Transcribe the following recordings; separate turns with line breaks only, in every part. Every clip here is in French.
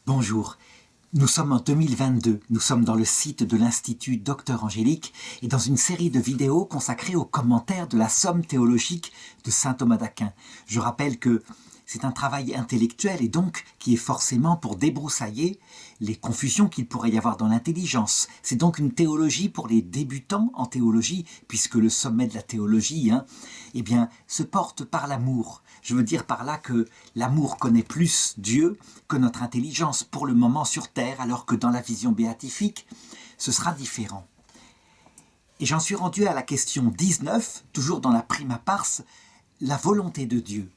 Bonjour, nous sommes en 2022, nous sommes dans le site de l'Institut Docteur Angélique et dans une série de vidéos consacrées aux commentaires de la Somme théologique de saint Thomas d'Aquin. Je rappelle que c'est un travail intellectuel et donc qui est forcément pour débroussailler les confusions qu'il pourrait y avoir dans l'intelligence. C'est donc une théologie pour les débutants en théologie, puisque le sommet de la théologie se porte par l'amour. Je veux dire par là que l'amour connaît plus Dieu que notre intelligence pour le moment sur terre, alors que dans la vision béatifique, ce sera différent. Et j'en suis rendu à la question 19, toujours dans la prima pars, la volonté de Dieu.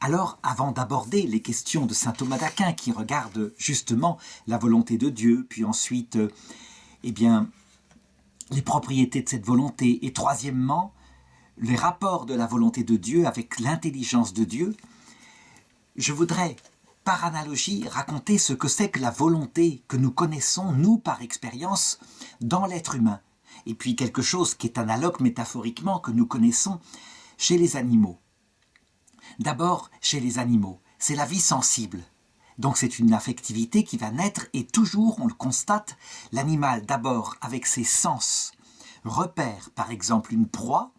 Alors, avant d'aborder les questions de saint Thomas d'Aquin qui regardent justement la volonté de Dieu, puis ensuite, les propriétés de cette volonté, et troisièmement, les rapports de la volonté de Dieu avec l'intelligence de Dieu, je voudrais, par analogie, raconter ce que c'est que la volonté que nous connaissons, nous, par expérience, dans l'être humain. Et puis quelque chose qui est analogue métaphoriquement que nous connaissons chez les animaux. D'abord, chez les animaux, c'est la vie sensible. Donc c'est une affectivité qui va naître et toujours, on le constate, l'animal d'abord avec ses sens repère par exemple une proie.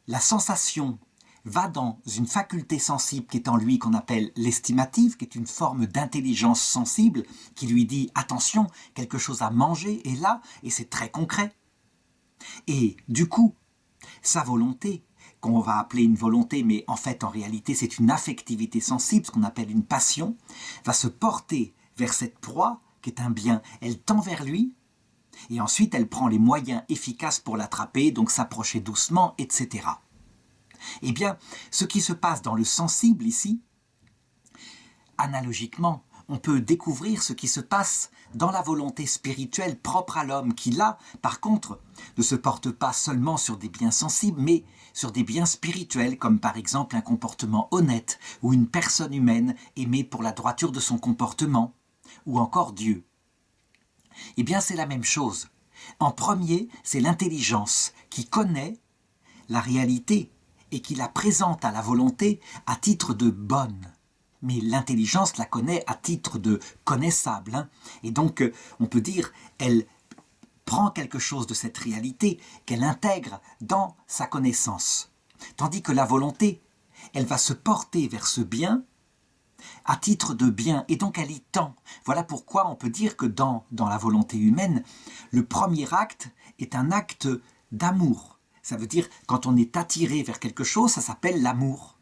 La sensation va dans une faculté sensible qui est en lui qu'on appelle l'estimative, qui est une forme d'intelligence sensible qui lui dit attention, quelque chose à manger est là et c'est très concret. Et du coup, sa volonté, qu'on va appeler une volonté, mais en fait, en réalité, c'est une affectivité sensible, ce qu'on appelle une passion, va se porter vers cette proie, qui est un bien. Elle tend vers lui, et ensuite, elle prend les moyens efficaces pour l'attraper, donc s'approcher doucement, etc. Eh bien, ce qui se passe dans le sensible ici, analogiquement, on peut découvrir ce qui se passe dans la volonté spirituelle propre à l'homme, qui là, par contre, ne se porte pas seulement sur des biens sensibles, mais sur des biens spirituels, comme par exemple un comportement honnête, ou une personne humaine aimée pour la droiture de son comportement, ou encore Dieu. Eh bien, c'est la même chose. En premier, c'est l'intelligence qui connaît la réalité et qui la présente à la volonté à titre de bonne. Mais l'intelligence la connaît à titre de connaissable. Et donc, on peut dire, elle prend quelque chose de cette réalité qu'elle intègre dans sa connaissance. Tandis que la volonté, elle va se porter vers ce bien à titre de bien, et donc elle y tend. Voilà pourquoi on peut dire que dans la volonté humaine, le premier acte est un acte d'amour. Ça veut dire, quand on est attiré vers quelque chose, ça s'appelle l'amour.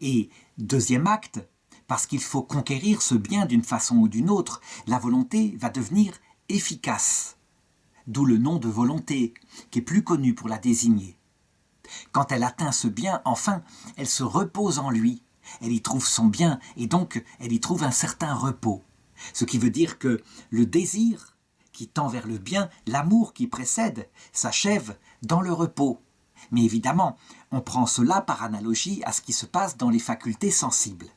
Et deuxième acte, parce qu'il faut conquérir ce bien d'une façon ou d'une autre, la volonté va devenir efficace. D'où le nom de volonté, qui est plus connu pour la désigner. Quand elle atteint ce bien, enfin, elle se repose en lui. Elle y trouve son bien, et donc elle y trouve un certain repos. Ce qui veut dire que le désir qui tend vers le bien, l'amour qui précède, s'achève dans le repos. Mais évidemment, on prend cela par analogie à ce qui se passe dans les facultés sensibles.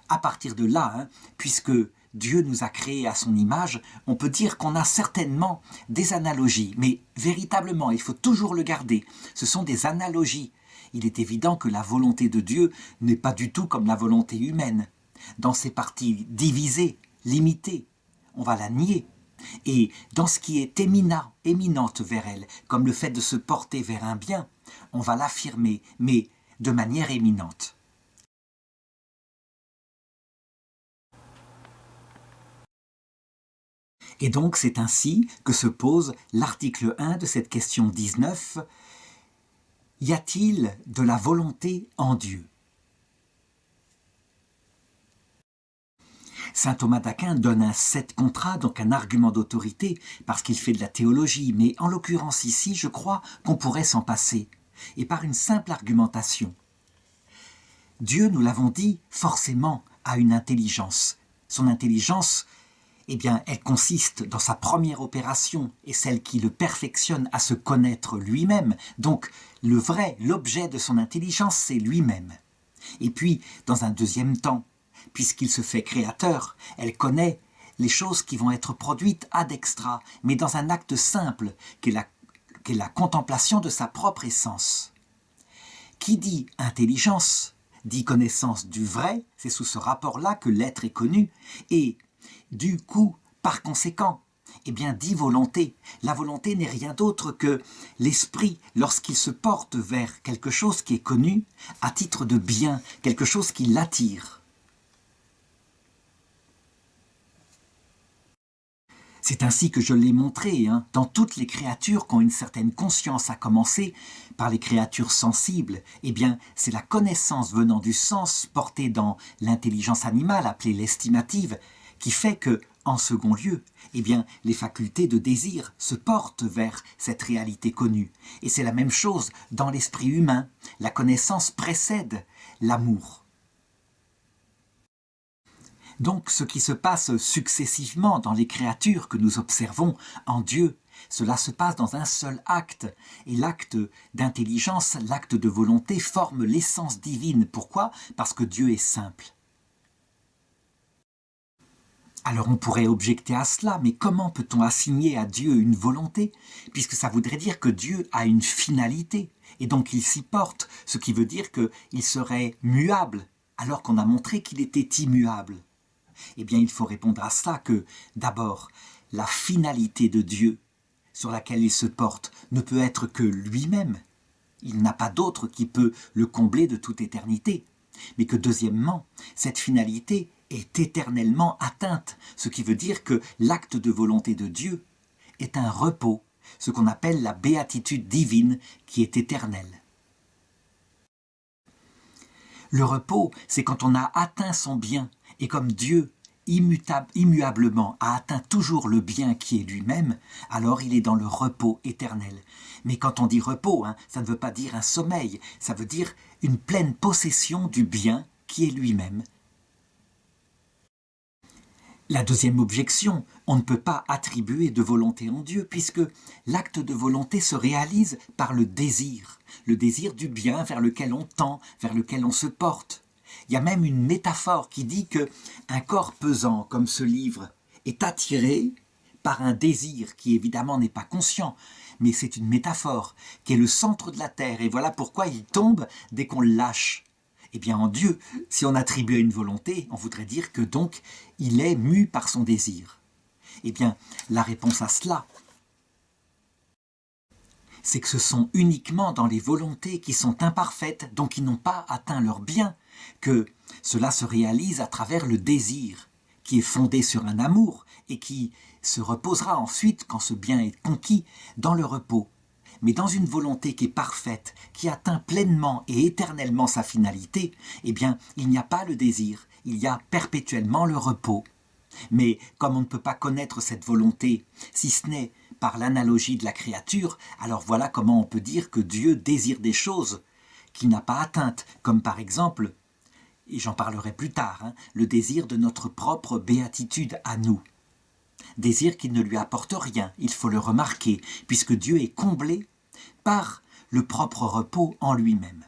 À partir de là, puisque Dieu nous a créés à son image, on peut dire qu'on a certainement des analogies, mais véritablement, il faut toujours le garder, ce sont des analogies. Il est évident que la volonté de Dieu n'est pas du tout comme la volonté humaine. Dans ses parties divisées, limitées, on va la nier. Et dans ce qui est éminente vers elle, comme le fait de se porter vers un bien, on va l'affirmer, mais de manière éminente. Et donc c'est ainsi que se pose l'article 1 de cette question 19. Y a-t-il de la volonté en Dieu ? Saint Thomas d'Aquin donne un 7 contra, donc un argument d'autorité, parce qu'il fait de la théologie, mais en l'occurrence ici, je crois qu'on pourrait s'en passer, et par une simple argumentation. Dieu, nous l'avons dit, forcément a une intelligence. Son intelligence, elle consiste dans sa première opération, et celle qui le perfectionne à se connaître lui-même. Donc, l'objet de son intelligence, c'est lui-même. Et puis, dans un deuxième temps, puisqu'il se fait créateur, elle connaît les choses qui vont être produites ad extra, mais dans un acte simple, qu'est la contemplation de sa propre essence. Qui dit intelligence dit connaissance du vrai, c'est sous ce rapport-là que l'être est connu, et du coup, par conséquent, eh bien, dit volonté. La volonté n'est rien d'autre que l'esprit, lorsqu'il se porte vers quelque chose qui est connu, à titre de bien, quelque chose qui l'attire. C'est ainsi que je l'ai montré, dans toutes les créatures qui ont une certaine conscience, à commencer par les créatures sensibles. Eh bien, c'est la connaissance venant du sens portée dans l'intelligence animale, appelée l'estimative, qui fait que, en second lieu, eh bien, les facultés de désir se portent vers cette réalité connue. Et c'est la même chose dans l'esprit humain. La connaissance précède l'amour. Donc ce qui se passe successivement dans les créatures que nous observons en Dieu, cela se passe dans un seul acte. Et l'acte d'intelligence, l'acte de volonté forme l'essence divine. Pourquoi ? Parce que Dieu est simple. Alors on pourrait objecter à cela, mais comment peut-on assigner à Dieu une volonté, puisque ça voudrait dire que Dieu a une finalité, et donc il s'y porte, ce qui veut dire qu'il serait muable, alors qu'on a montré qu'il était immuable. Eh bien, il faut répondre à cela que, d'abord, la finalité de Dieu sur laquelle il se porte ne peut être que lui-même. Il n'a pas d'autre qui peut le combler de toute éternité. Mais que, deuxièmement, cette finalité est éternellement atteinte, ce qui veut dire que l'acte de volonté de Dieu est un repos, ce qu'on appelle la béatitude divine qui est éternelle. Le repos, c'est quand on a atteint son bien, et comme Dieu, immuablement, a atteint toujours le bien qui est lui-même, alors il est dans le repos éternel. Mais quand on dit repos, ça ne veut pas dire un sommeil, ça veut dire une pleine possession du bien qui est lui-même. La deuxième objection, on ne peut pas attribuer de volonté en Dieu, puisque l'acte de volonté se réalise par le désir du bien vers lequel on tend, vers lequel on se porte. Il y a même une métaphore qui dit qu'un corps pesant comme ce livre est attiré par un désir qui évidemment n'est pas conscient, mais c'est une métaphore, qui est le centre de la terre, et voilà pourquoi il tombe dès qu'on le lâche. Eh bien en Dieu, si on attribuait une volonté, on voudrait dire que donc il est mu par son désir. Eh bien, la réponse à cela, c'est que ce sont uniquement dans les volontés qui sont imparfaites, donc qui n'ont pas atteint leur bien, que cela se réalise à travers le désir, qui est fondé sur un amour et qui se reposera ensuite, quand ce bien est conquis, dans le repos. Mais dans une volonté qui est parfaite, qui atteint pleinement et éternellement sa finalité, eh bien, il n'y a pas le désir, il y a perpétuellement le repos. Mais comme on ne peut pas connaître cette volonté, si ce n'est par l'analogie de la créature, alors voilà comment on peut dire que Dieu désire des choses qu'il n'a pas atteintes, comme par exemple, et j'en parlerai plus tard, le désir de notre propre béatitude à nous. Désir qui ne lui apporte rien, il faut le remarquer, puisque Dieu est comblé par le propre repos en lui-même.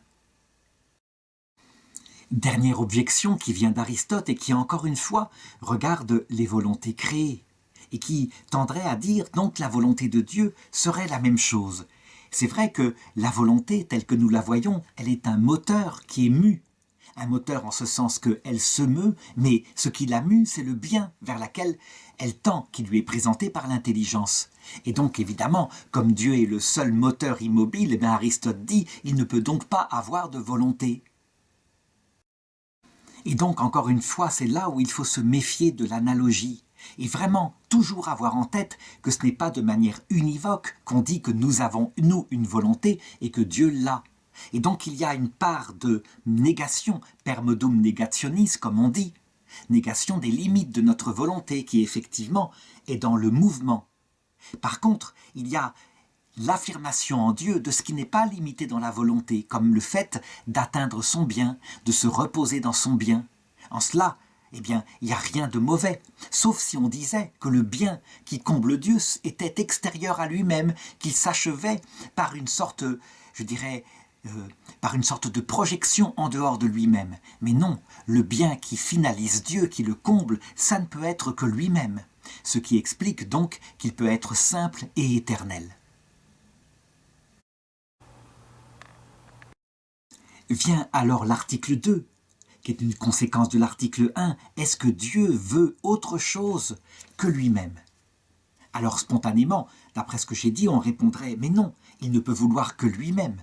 Dernière objection qui vient d'Aristote et qui, encore une fois, regarde les volontés créées et qui tendrait à dire donc la volonté de Dieu serait la même chose. C'est vrai que la volonté, telle que nous la voyons, elle est un moteur qui est mu. Un moteur en ce sens qu'elle se meut, mais ce qui la mue, c'est le bien vers lequel elle tend, qui lui est présenté par l'intelligence. Et donc, évidemment, comme Dieu est le seul moteur immobile, Aristote dit, il ne peut donc pas avoir de volonté. Et donc, encore une fois, c'est là où il faut se méfier de l'analogie. Et vraiment, toujours avoir en tête que ce n'est pas de manière univoque qu'on dit que nous avons, nous, une volonté et que Dieu l'a. Et donc, il y a une part de négation, permodum negationis, comme on dit, négation des limites de notre volonté qui, effectivement, est dans le mouvement. Par contre, il y a l'affirmation en Dieu de ce qui n'est pas limité dans la volonté, comme le fait d'atteindre son bien, de se reposer dans son bien. En cela, eh bien, il n'y a rien de mauvais, sauf si on disait que le bien qui comble Dieu était extérieur à lui-même, qu'il s'achevait par une sorte, je dirais, par une sorte de projection en dehors de lui-même. Mais non, le bien qui finalise Dieu, qui le comble, ça ne peut être que lui-même, ce qui explique donc qu'il peut être simple et éternel. Vient alors l'article 2, qui est une conséquence de l'article 1. Est-ce que Dieu veut autre chose que lui-même? Alors spontanément, d'après ce que j'ai dit, on répondrait « mais non, il ne peut vouloir que lui-même ».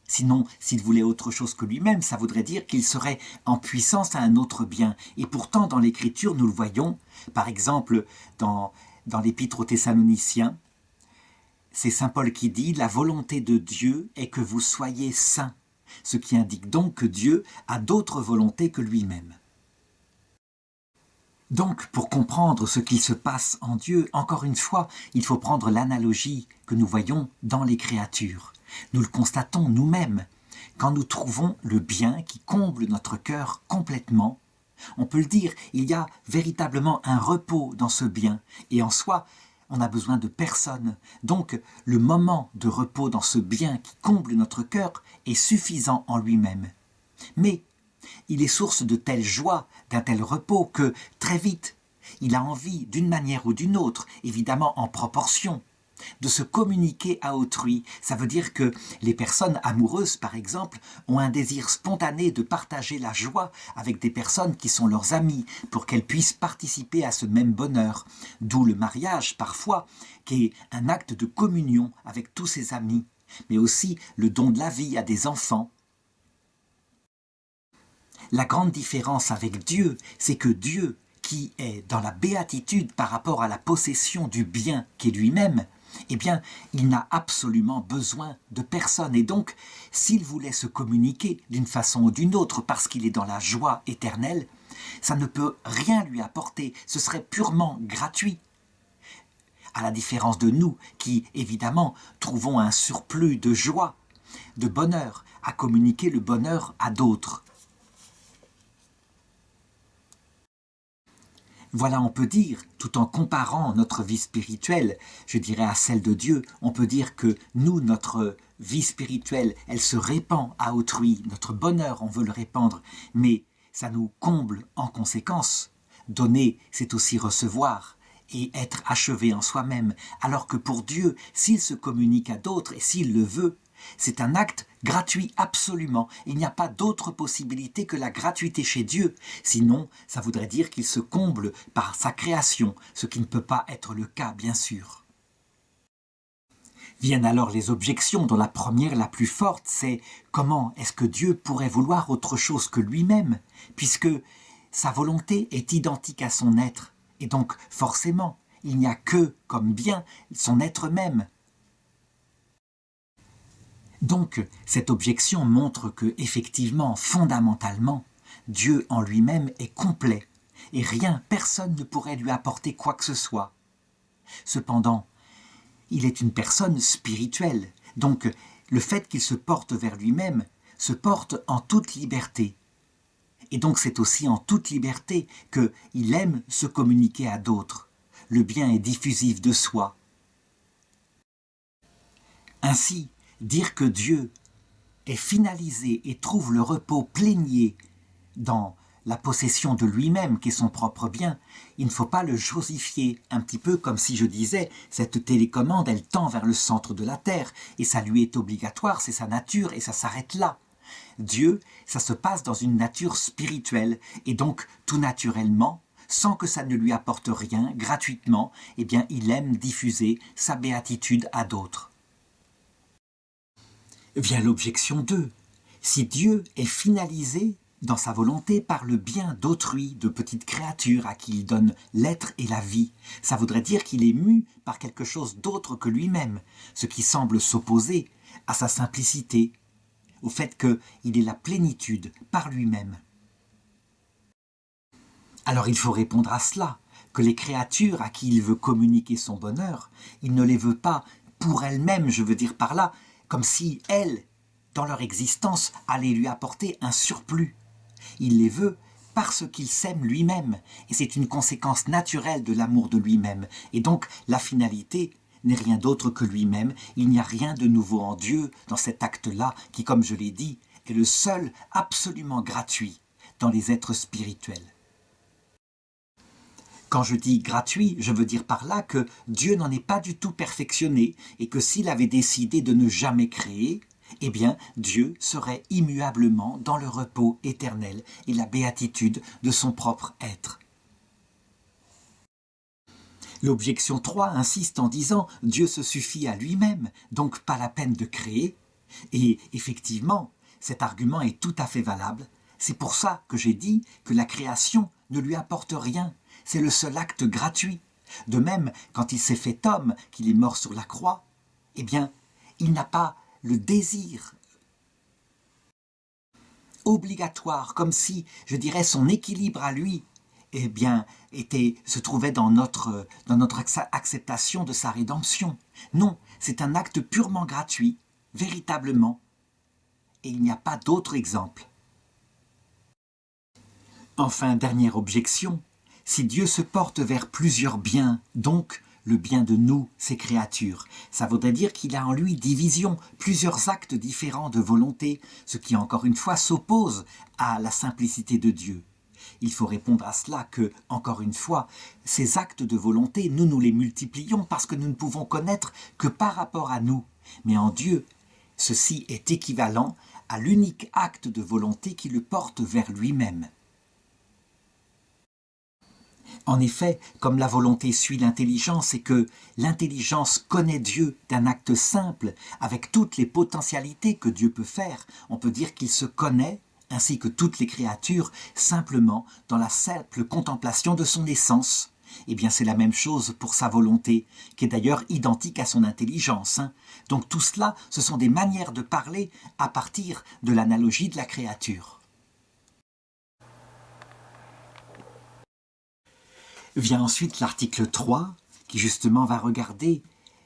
Sinon, s'il voulait autre chose que lui-même, ça voudrait dire qu'il serait en puissance à un autre bien. Et pourtant, dans l'Écriture, nous le voyons, par exemple, dans l'Épître aux Thessaloniciens, c'est saint Paul qui dit « La volonté de Dieu est que vous soyez saints », ce qui indique donc que Dieu a d'autres volontés que lui-même. Donc, pour comprendre ce qu'il se passe en Dieu, encore une fois, il faut prendre l'analogie que nous voyons dans les créatures. Nous le constatons nous-mêmes. Quand nous trouvons le bien qui comble notre cœur complètement, on peut le dire, il y a véritablement un repos dans ce bien. Et en soi, on n'a besoin de personne. Donc, le moment de repos dans ce bien qui comble notre cœur est suffisant en lui-même. Mais il est source de telle joie, d'un tel repos que, très vite, il a envie, d'une manière ou d'une autre, évidemment en proportion, de se communiquer à autrui. Ça veut dire que les personnes amoureuses, par exemple, ont un désir spontané de partager la joie avec des personnes qui sont leurs amies, pour qu'elles puissent participer à ce même bonheur. D'où le mariage, parfois, qui est un acte de communion avec tous ses amis, mais aussi le don de la vie à des enfants. La grande différence avec Dieu, c'est que Dieu, qui est dans la béatitude par rapport à la possession du bien qu'est lui-même, eh bien, il n'a absolument besoin de personne. Et donc, s'il voulait se communiquer d'une façon ou d'une autre parce qu'il est dans la joie éternelle, ça ne peut rien lui apporter, ce serait purement gratuit. À la différence de nous, qui, évidemment, trouvons un surplus de joie, de bonheur, à communiquer le bonheur à d'autres. Voilà, on peut dire, tout en comparant notre vie spirituelle, je dirais à celle de Dieu, on peut dire que nous, notre vie spirituelle, elle se répand à autrui, notre bonheur, on veut le répandre, mais ça nous comble en conséquence. Donner, c'est aussi recevoir et être achevé en soi-même, alors que pour Dieu, s'il se communique à d'autres et s'il le veut, c'est un acte gratuit absolument. Il n'y a pas d'autre possibilité que la gratuité chez Dieu. Sinon, ça voudrait dire qu'il se comble par sa création, ce qui ne peut pas être le cas, bien sûr. Viennent alors les objections, dont la première, la plus forte, c'est comment est-ce que Dieu pourrait vouloir autre chose que lui-même, puisque sa volonté est identique à son être, et donc forcément, il n'y a que comme bien son être même. Donc, cette objection montre que, effectivement, fondamentalement, Dieu en lui-même est complet, et rien, personne ne pourrait lui apporter quoi que ce soit. Cependant, il est une personne spirituelle, donc le fait qu'il se porte vers lui-même se porte en toute liberté. Et donc c'est aussi en toute liberté qu'il aime se communiquer à d'autres. Le bien est diffusif de soi. Ainsi, dire que Dieu est finalisé et trouve le repos plénier dans la possession de lui-même, qui est son propre bien, il ne faut pas le josifier, un petit peu comme si je disais, cette télécommande, elle tend vers le centre de la Terre, et ça lui est obligatoire, c'est sa nature, et ça s'arrête là. Dieu, ça se passe dans une nature spirituelle, et donc tout naturellement, sans que ça ne lui apporte rien, gratuitement, eh bien il aime diffuser sa béatitude à d'autres. Vient l'objection 2. Si Dieu est finalisé dans sa volonté par le bien d'autrui, de petites créatures à qui il donne l'être et la vie, ça voudrait dire qu'il est mu par quelque chose d'autre que lui-même, ce qui semble s'opposer à sa simplicité, au fait qu'il est la plénitude par lui-même. Alors il faut répondre à cela, que les créatures à qui il veut communiquer son bonheur, il ne les veut pas pour elles-mêmes, je veux dire par là, comme si elles, dans leur existence, allaient lui apporter un surplus. Il les veut parce qu'il s'aime lui-même, et c'est une conséquence naturelle de l'amour de lui-même. Et donc, la finalité n'est rien d'autre que lui-même. Il n'y a rien de nouveau en Dieu dans cet acte-là, qui, comme je l'ai dit, est le seul absolument gratuit dans les êtres spirituels. Quand je dis gratuit, je veux dire par là que Dieu n'en est pas du tout perfectionné et que s'il avait décidé de ne jamais créer, eh bien Dieu serait immuablement dans le repos éternel et la béatitude de son propre être. L'objection 3 insiste en disant « Dieu se suffit à lui-même, donc pas la peine de créer ». Et effectivement, cet argument est tout à fait valable. C'est pour ça que j'ai dit que la création ne lui apporte rien. C'est le seul acte gratuit. De même, quand il s'est fait homme, qu'il est mort sur la croix, eh bien, il n'a pas le désir obligatoire, comme si, je dirais, son équilibre à lui, eh bien, se trouvait dans notre acceptation de sa rédemption. Non, c'est un acte purement gratuit, véritablement, et il n'y a pas d'autre exemple. Enfin, dernière objection, si Dieu se porte vers plusieurs biens, donc le bien de nous, ses créatures, ça voudrait dire qu'il a en lui division, plusieurs actes différents de volonté, ce qui encore une fois s'oppose à la simplicité de Dieu. Il faut répondre à cela que, encore une fois, ces actes de volonté, nous les multiplions parce que nous ne pouvons connaître que par rapport à nous. Mais en Dieu, ceci est équivalent à l'unique acte de volonté qui le porte vers lui-même. En effet, comme la volonté suit l'intelligence et que l'intelligence connaît Dieu d'un acte simple, avec toutes les potentialités que Dieu peut faire, on peut dire qu'il se connaît, ainsi que toutes les créatures, simplement dans la simple contemplation de son essence. Eh bien, c'est la même chose pour sa volonté, qui est d'ailleurs identique à son intelligence. Donc tout cela, ce sont des manières de parler à partir de l'analogie de la créature. Vient ensuite l'article 3, qui justement va regarder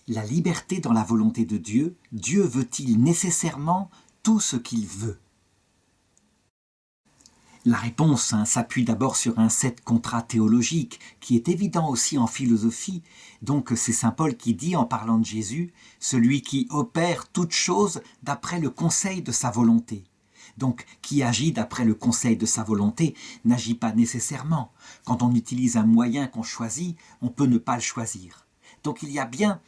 la liberté dans la volonté de Dieu. Dieu veut-il nécessairement tout ce qu'il veut ? La réponse s'appuie d'abord sur un set contrat théologique qui est évident aussi en philosophie. Donc c'est saint Paul qui dit en parlant de Jésus « Celui qui opère toute chose d'après le conseil de sa volonté ». Donc, qui agit d'après le conseil de sa volonté n'agit pas nécessairement. Quand on utilise un moyen qu'on choisit, on peut ne pas le choisir. Donc il y a bien,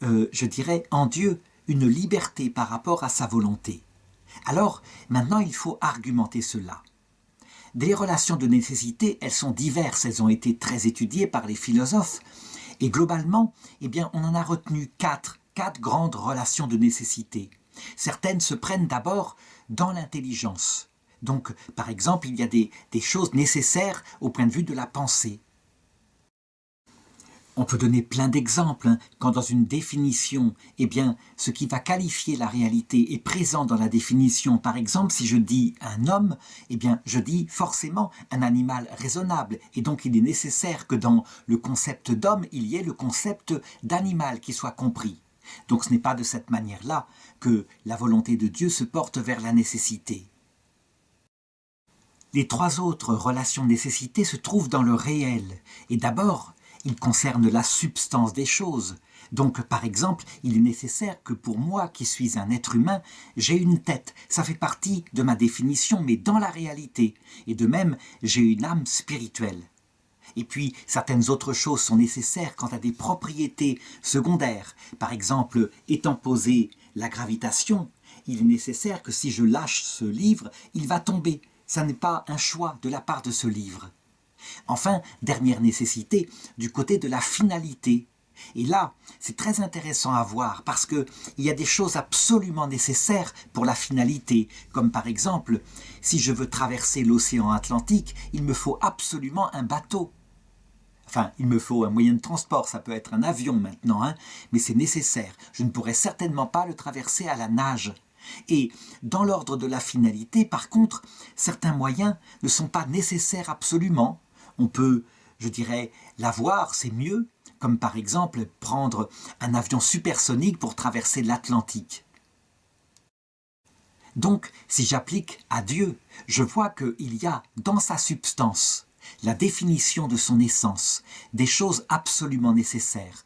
je dirais, en Dieu, une liberté par rapport à sa volonté. Alors, maintenant, il faut argumenter cela. Des relations de nécessité, elles sont diverses, elles ont été très étudiées par les philosophes, et globalement, eh bien, on en a retenu quatre grandes relations de nécessité. Certaines se prennent d'abord dans l'intelligence. Donc, par exemple, il y a des choses nécessaires au point de vue de la pensée. On peut donner plein d'exemples, quand dans une définition, eh bien, ce qui va qualifier la réalité est présent dans la définition. Par exemple, si je dis un homme, eh bien, je dis forcément un animal raisonnable. Et donc, il est nécessaire que dans le concept d'homme, il y ait le concept d'animal qui soit compris. Donc, ce n'est pas de cette manière-là que la volonté de Dieu se porte vers la nécessité. Les trois autres relations de nécessité se trouvent dans le réel. Et d'abord, il concerne la substance des choses. Donc, par exemple, il est nécessaire que pour moi, qui suis un être humain, j'ai une tête. Ça fait partie de ma définition, mais dans la réalité. Et de même, j'ai une âme spirituelle. Et puis, certaines autres choses sont nécessaires quant à des propriétés secondaires. Par exemple, étant posée la gravitation, il est nécessaire que si je lâche ce livre, il va tomber. Ça n'est pas un choix de la part de ce livre. Enfin, dernière nécessité, du côté de la finalité. Et là, c'est très intéressant à voir parce qu'il y a des choses absolument nécessaires pour la finalité. Comme par exemple, si je veux traverser l'océan Atlantique, il me faut absolument un bateau. Enfin, il me faut un moyen de transport, ça peut être un avion maintenant, mais c'est nécessaire. Je ne pourrais certainement pas le traverser à la nage. Et dans l'ordre de la finalité, par contre, certains moyens ne sont pas nécessaires absolument. On peut, je dirais, l'avoir, c'est mieux, comme par exemple prendre un avion supersonique pour traverser l'Atlantique. Donc, si j'applique à Dieu, je vois qu'il y a dans sa substance, la définition de son essence, des choses absolument nécessaires.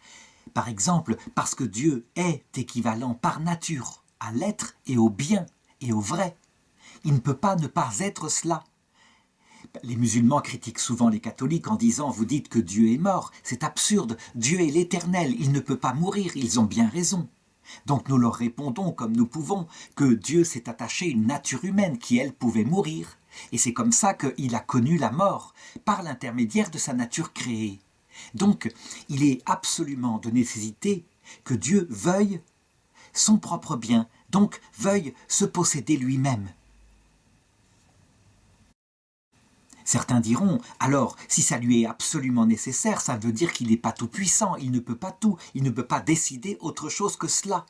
Par exemple, parce que Dieu est équivalent par nature à l'être et au bien et au vrai. Il ne peut pas ne pas être cela. Les musulmans critiquent souvent les catholiques en disant « vous dites que Dieu est mort, c'est absurde, Dieu est l'éternel, il ne peut pas mourir, ils ont bien raison ». Donc nous leur répondons comme nous pouvons que Dieu s'est attaché à une nature humaine qui, elle, pouvait mourir. Et c'est comme ça qu'il a connu la mort, par l'intermédiaire de sa nature créée. Donc il est absolument de nécessité que Dieu veuille son propre bien, donc veuille se posséder lui-même. Certains diront, alors, si ça lui est absolument nécessaire, ça veut dire qu'il n'est pas tout-puissant, il ne peut pas tout, il ne peut pas décider autre chose que cela.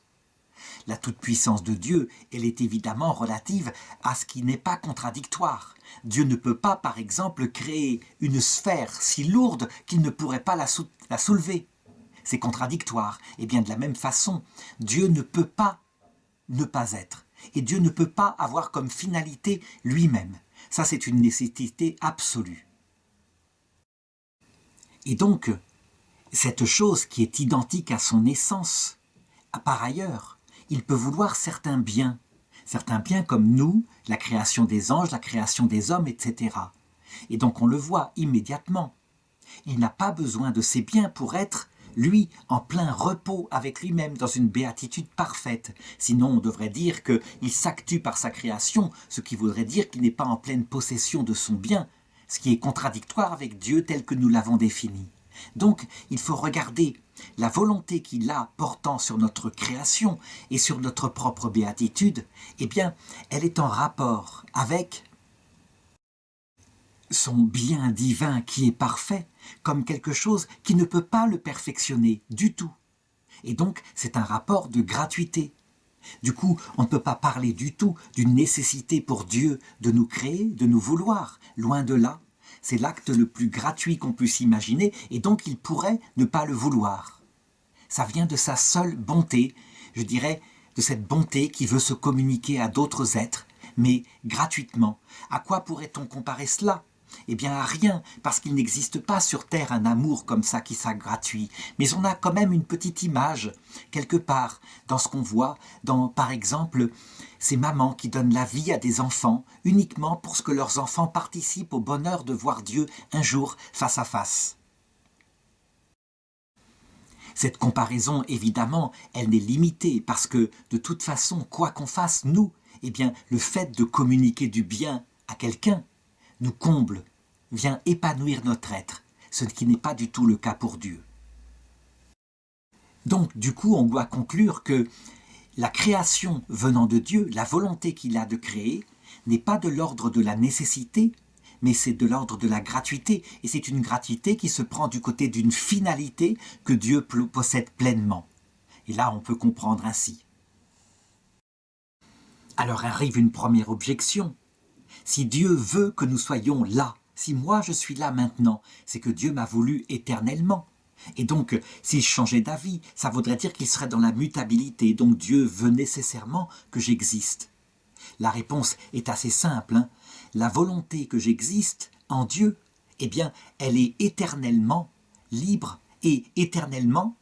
La toute-puissance de Dieu, elle est évidemment relative à ce qui n'est pas contradictoire. Dieu ne peut pas, par exemple, créer une sphère si lourde qu'il ne pourrait pas la soulever. C'est contradictoire. Et bien de la même façon, Dieu ne peut pas ne pas être. Et Dieu ne peut pas avoir comme finalité lui-même. Ça, c'est une nécessité absolue. Et donc, cette chose qui est identique à son essence, par ailleurs, il peut vouloir certains biens comme nous, la création des anges, la création des hommes, etc. Et donc on le voit immédiatement. Il n'a pas besoin de ces biens pour être, lui, en plein repos avec lui-même, dans une béatitude parfaite. Sinon, on devrait dire qu'il s'actue par sa création, ce qui voudrait dire qu'il n'est pas en pleine possession de son bien, ce qui est contradictoire avec Dieu tel que nous l'avons défini. Donc, il faut regarder la volonté qu'il a portant sur notre création et sur notre propre béatitude, eh bien, elle est en rapport avec son bien divin qui est parfait, comme quelque chose qui ne peut pas le perfectionner du tout. Et donc, c'est un rapport de gratuité. Du coup, on ne peut pas parler du tout d'une nécessité pour Dieu de nous créer, de nous vouloir, loin de là. C'est l'acte le plus gratuit qu'on puisse imaginer, et donc il pourrait ne pas le vouloir. Ça vient de sa seule bonté, je dirais, de cette bonté qui veut se communiquer à d'autres êtres, mais gratuitement. À quoi pourrait-on comparer cela ? Eh bien à rien, parce qu'il n'existe pas sur Terre un amour comme ça qui soit gratuit. Mais on a quand même une petite image, quelque part, dans ce qu'on voit, dans, par exemple, ces mamans qui donnent la vie à des enfants, uniquement pour que leurs enfants participent au bonheur de voir Dieu un jour face à face. Cette comparaison, évidemment, elle n'est limitée, parce que, de toute façon, quoi qu'on fasse, nous, eh bien, le fait de communiquer du bien à quelqu'un, nous comble, vient épanouir notre être, ce qui n'est pas du tout le cas pour Dieu. Donc, du coup, on doit conclure que la création venant de Dieu, la volonté qu'il a de créer, n'est pas de l'ordre de la nécessité, mais c'est de l'ordre de la gratuité, et c'est une gratuité qui se prend du côté d'une finalité que Dieu possède pleinement. Et là, on peut comprendre ainsi. Alors arrive une première objection. Si Dieu veut que nous soyons là, si moi je suis là maintenant, c'est que Dieu m'a voulu éternellement. Et donc, s'il changeait d'avis, ça voudrait dire qu'il serait dans la mutabilité, donc Dieu veut nécessairement que j'existe. La réponse est assez simple, hein. La volonté que j'existe en Dieu, eh bien, elle est éternellement libre, et éternellement,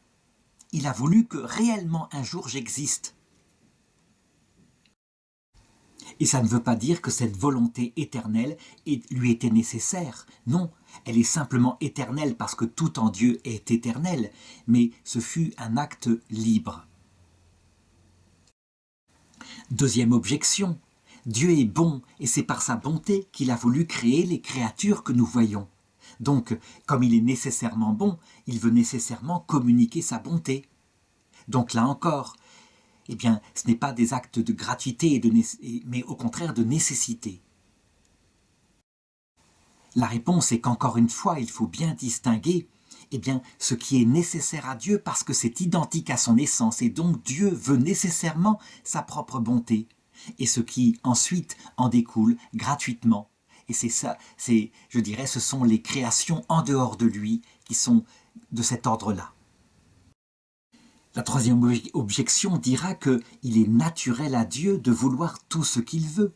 il a voulu que réellement un jour j'existe. Et ça ne veut pas dire que cette volonté éternelle lui était nécessaire. Non, elle est simplement éternelle parce que tout en Dieu est éternel, mais ce fut un acte libre. Deuxième objection, Dieu est bon et c'est par sa bonté qu'il a voulu créer les créatures que nous voyons. Donc, comme il est nécessairement bon, il veut nécessairement communiquer sa bonté. Donc là encore, eh bien, ce n'est pas des actes de gratuité, mais au contraire de nécessité. La réponse est qu'encore une fois, il faut bien distinguer eh bien, ce qui est nécessaire à Dieu parce que c'est identique à son essence et donc Dieu veut nécessairement sa propre bonté et ce qui ensuite en découle gratuitement. Et c'est ça, je dirais, ce sont les créations en dehors de lui qui sont de cet ordre-là. La troisième objection dira qu'il est naturel à Dieu de vouloir tout ce qu'il veut,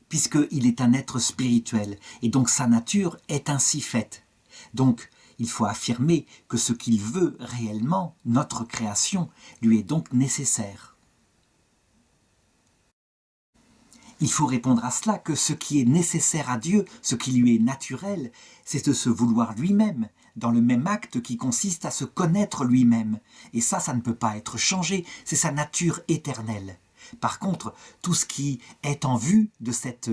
puisqu'il est un être spirituel, et donc sa nature est ainsi faite. Donc, il faut affirmer que ce qu'il veut réellement, notre création, lui est donc nécessaire. Il faut répondre à cela que ce qui est nécessaire à Dieu, ce qui lui est naturel, c'est de se vouloir lui-même, dans le même acte qui consiste à se connaître lui-même. Et ça ne peut pas être changé, c'est sa nature éternelle. Par contre, tout ce qui est en vue de cet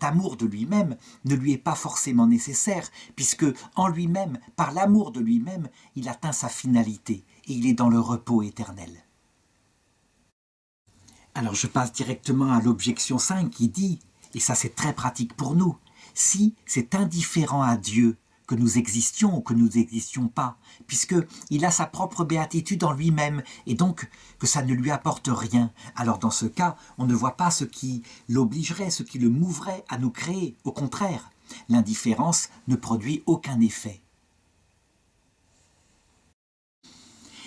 amour de lui-même ne lui est pas forcément nécessaire, puisque en lui-même, par l'amour de lui-même, il atteint sa finalité et il est dans le repos éternel. Alors je passe directement à l'objection 5 qui dit, et ça c'est très pratique pour nous, si c'est indifférent à Dieu que nous existions ou que nous n'existions pas, puisqu'il a sa propre béatitude en lui-même, et donc que ça ne lui apporte rien. Alors dans ce cas, on ne voit pas ce qui l'obligerait, ce qui le mouvrait à nous créer. Au contraire, l'indifférence ne produit aucun effet.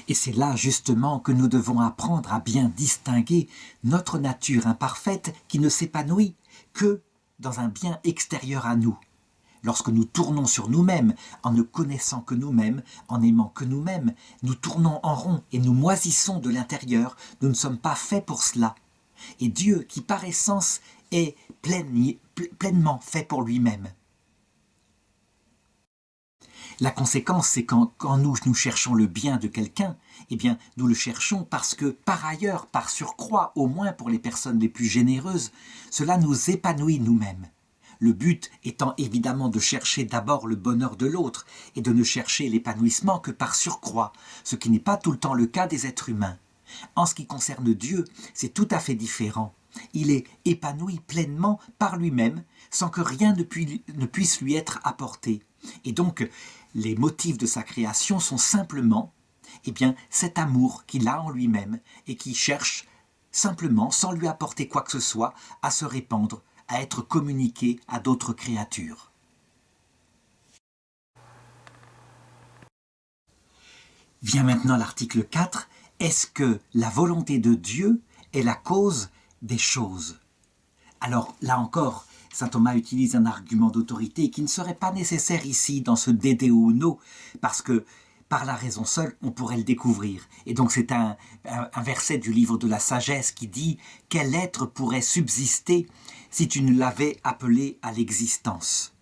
Et c'est là justement que nous devons apprendre à bien distinguer notre nature imparfaite qui ne s'épanouit que dans un bien extérieur à nous. Lorsque nous tournons sur nous-mêmes, en ne connaissant que nous-mêmes, en n'aimant que nous-mêmes, nous tournons en rond et nous moisissons de l'intérieur. Nous ne sommes pas faits pour cela. Et Dieu, qui par essence est pleinement fait pour lui-même. La conséquence, c'est quand nous cherchons le bien de quelqu'un, eh bien, nous le cherchons parce que, par ailleurs, par surcroît, au moins pour les personnes les plus généreuses, cela nous épanouit nous-mêmes. Le but étant évidemment de chercher d'abord le bonheur de l'autre et de ne chercher l'épanouissement que par surcroît, ce qui n'est pas tout le temps le cas des êtres humains. En ce qui concerne Dieu, c'est tout à fait différent. Il est épanoui pleinement par lui-même, sans que rien ne puisse lui être apporté. Et donc, les motifs de sa création sont simplement cet amour qu'il a en lui-même et qui cherche simplement, sans lui apporter quoi que ce soit, à se répandre, à être communiqué à d'autres créatures. Vient maintenant l'article 4. Est-ce que la volonté de Dieu est la cause des choses? Alors, là encore, saint Thomas utilise un argument d'autorité qui ne serait pas nécessaire ici dans ce De Deo Uno, parce que par la raison seule, on pourrait le découvrir. Et donc c'est un verset du livre de la sagesse qui dit « Quel être pourrait subsister si tu ne l'avais appelé à l'existence ?»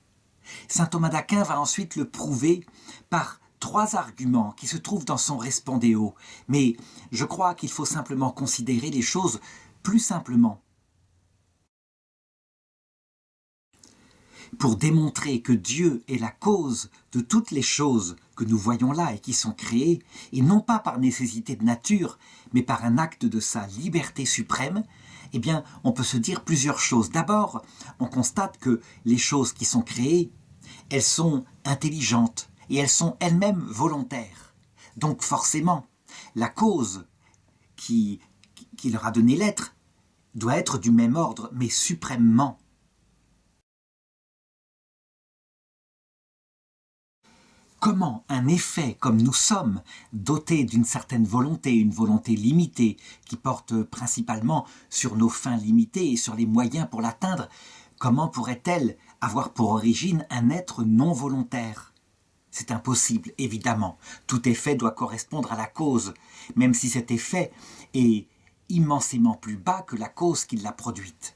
Saint Thomas d'Aquin va ensuite le prouver par 3 arguments qui se trouvent dans son Respondeo. Mais je crois qu'il faut simplement considérer les choses plus simplement. Pour démontrer que Dieu est la cause de toutes les choses que nous voyons là et qui sont créées, et non pas par nécessité de nature, mais par un acte de sa liberté suprême, eh bien, on peut se dire plusieurs choses. D'abord, on constate que les choses qui sont créées, elles sont intelligentes et elles sont elles-mêmes volontaires. Donc forcément, la cause qui leur a donné l'être doit être du même ordre, mais suprêmement. Comment un effet comme nous sommes, doté d'une certaine volonté, une volonté limitée, qui porte principalement sur nos fins limitées et sur les moyens pour l'atteindre, comment pourrait-elle avoir pour origine un être non volontaire? C'est impossible, évidemment. Tout effet doit correspondre à la cause, même si cet effet est immensément plus bas que la cause qui l'a produite.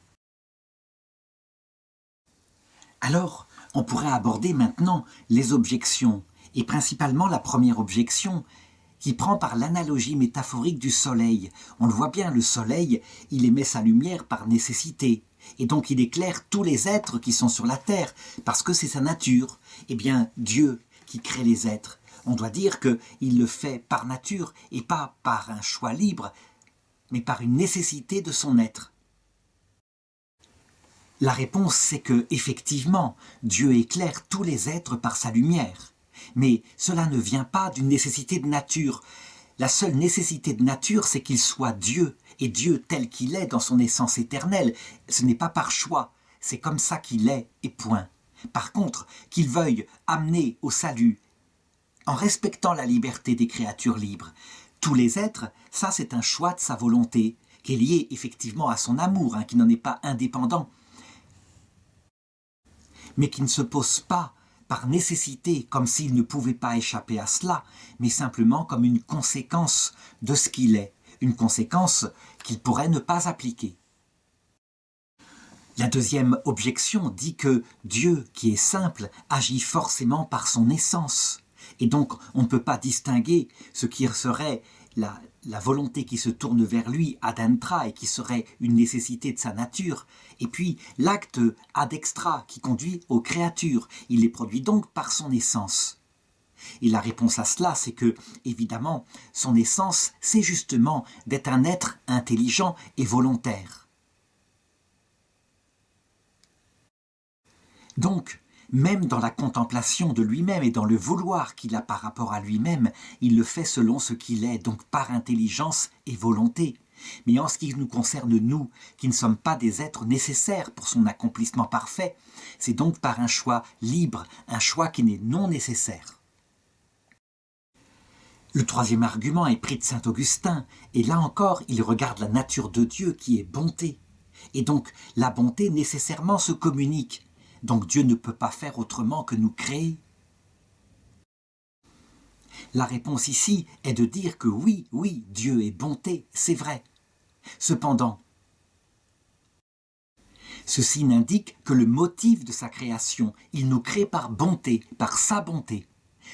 Alors, on pourrait aborder maintenant les objections, et principalement la première objection, qui prend par l'analogie métaphorique du soleil. On le voit bien, le soleil, il émet sa lumière par nécessité, et donc il éclaire tous les êtres qui sont sur la terre, parce que c'est sa nature. Eh bien, Dieu qui crée les êtres, on doit dire qu'il le fait par nature, et pas par un choix libre, mais par une nécessité de son être. La réponse, c'est que, effectivement, Dieu éclaire tous les êtres par sa lumière. Mais cela ne vient pas d'une nécessité de nature. La seule nécessité de nature, c'est qu'il soit Dieu, et Dieu tel qu'il est dans son essence éternelle. Ce n'est pas par choix, c'est comme ça qu'il est, et point. Par contre, qu'il veuille amener au salut, en respectant la liberté des créatures libres, tous les êtres, ça c'est un choix de sa volonté, qui est lié effectivement à son amour, qui n'en est pas indépendant, mais qui ne se pose pas par nécessité, comme s'il ne pouvait pas échapper à cela, mais simplement comme une conséquence de ce qu'il est, une conséquence qu'il pourrait ne pas appliquer. La deuxième objection dit que Dieu, qui est simple, agit forcément par son essence, Et donc, on ne peut pas distinguer ce qui serait la volonté qui se tourne vers lui ad intra et qui serait une nécessité de sa nature, et puis l'acte ad extra qui conduit aux créatures. Il les produit donc par son essence. Et la réponse à cela, c'est que, évidemment, son essence, c'est justement d'être un être intelligent et volontaire. Donc, même dans la contemplation de lui-même et dans le vouloir qu'il a par rapport à lui-même, il le fait selon ce qu'il est, donc par intelligence et volonté. Mais en ce qui nous concerne, nous, qui ne sommes pas des êtres nécessaires pour son accomplissement parfait, c'est donc par un choix libre, un choix qui n'est non nécessaire. Le troisième argument est pris de saint Augustin, et là encore, il regarde la nature de Dieu qui est bonté. Et donc, la bonté nécessairement se communique. Donc Dieu ne peut pas faire autrement que nous créer. La réponse ici est de dire que oui, Dieu est bonté, c'est vrai. Cependant, ceci n'indique que le motif de sa création, il nous crée par bonté, par sa bonté.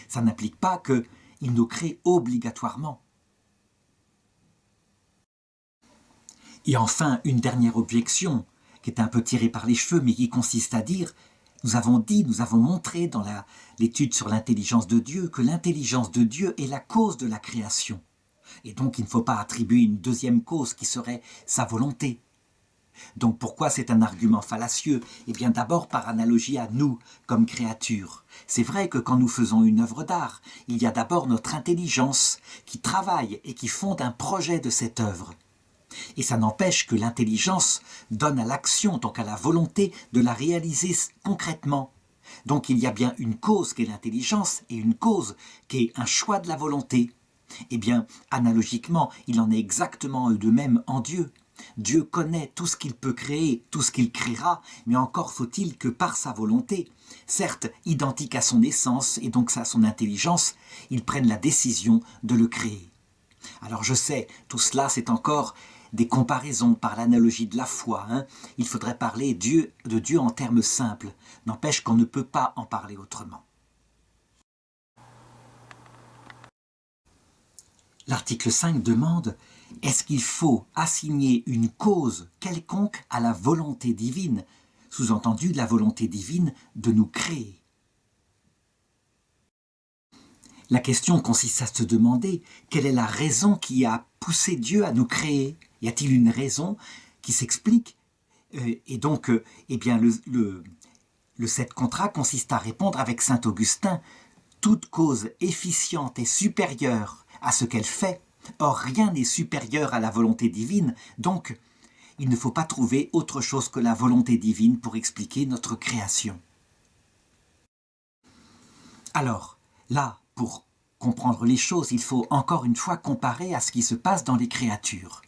Ça n'implique pas qu'il nous crée obligatoirement. Et enfin, une dernière objection, qui est un peu tirée par les cheveux, mais qui consiste à dire, nous avons montré dans l'étude sur l'intelligence de Dieu que l'intelligence de Dieu est la cause de la création. Et donc il ne faut pas attribuer une deuxième cause qui serait sa volonté. Donc pourquoi c'est un argument fallacieux? Eh bien d'abord par analogie à nous, comme créatures. C'est vrai que quand nous faisons une œuvre d'art, il y a d'abord notre intelligence qui travaille et qui fonde un projet de cette œuvre. Et ça n'empêche que l'intelligence donne à l'action, donc à la volonté, de la réaliser concrètement. Donc il y a bien une cause qui est l'intelligence et une cause qui est un choix de la volonté. Eh bien, analogiquement, il en est exactement de même en Dieu. Dieu connaît tout ce qu'il peut créer, tout ce qu'il créera, mais encore faut-il que par sa volonté, certes identique à son essence et donc à son intelligence, il prenne la décision de le créer. Alors je sais, tout cela c'est encore des comparaisons par l'analogie de la foi. Il faudrait parler de Dieu en termes simples. N'empêche qu'on ne peut pas en parler autrement. L'article 5 demande « Est-ce qu'il faut assigner une cause quelconque à la volonté divine ?» Sous-entendu, la volonté divine de nous créer. La question consiste à se demander quelle est la raison qui a poussé Dieu à nous créer. Y a-t-il une raison qui s'explique? Et donc, eh bien, le 7 contra consiste à répondre avec saint Augustin « Toute cause efficiente est supérieure à ce qu'elle fait, or rien n'est supérieur à la volonté divine, donc il ne faut pas trouver autre chose que la volonté divine pour expliquer notre création. » Alors, là, pour comprendre les choses, il faut encore une fois comparer à ce qui se passe dans les créatures.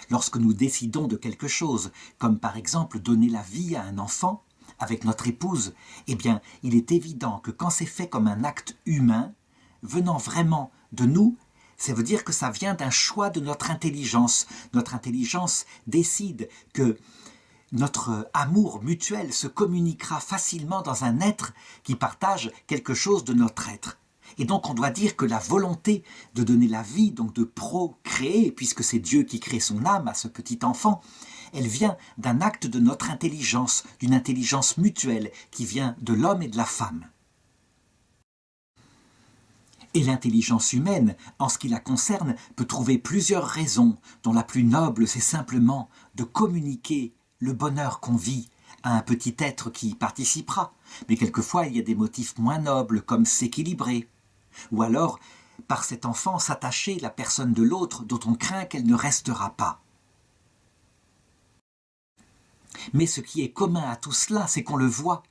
Lorsque nous décidons de quelque chose, comme par exemple donner la vie à un enfant, avec notre épouse, eh bien, il est évident que quand c'est fait comme un acte humain, venant vraiment de nous, ça veut dire que ça vient d'un choix de notre intelligence. Notre intelligence décide que notre amour mutuel se communiquera facilement dans un être qui partage quelque chose de notre être. Et donc on doit dire que la volonté de donner la vie, donc de procréer, puisque c'est Dieu qui crée son âme à ce petit enfant, elle vient d'un acte de notre intelligence, d'une intelligence mutuelle qui vient de l'homme et de la femme. Et l'intelligence humaine, en ce qui la concerne, peut trouver plusieurs raisons, dont la plus noble, c'est simplement de communiquer le bonheur qu'on vit à un petit être qui y participera. Mais quelquefois, il y a des motifs moins nobles, comme s'équilibrer. Ou alors, par cet enfant, s'attacher la personne de l'autre dont on craint qu'elle ne restera pas. Mais ce qui est commun à tout cela, c'est qu'on le voit.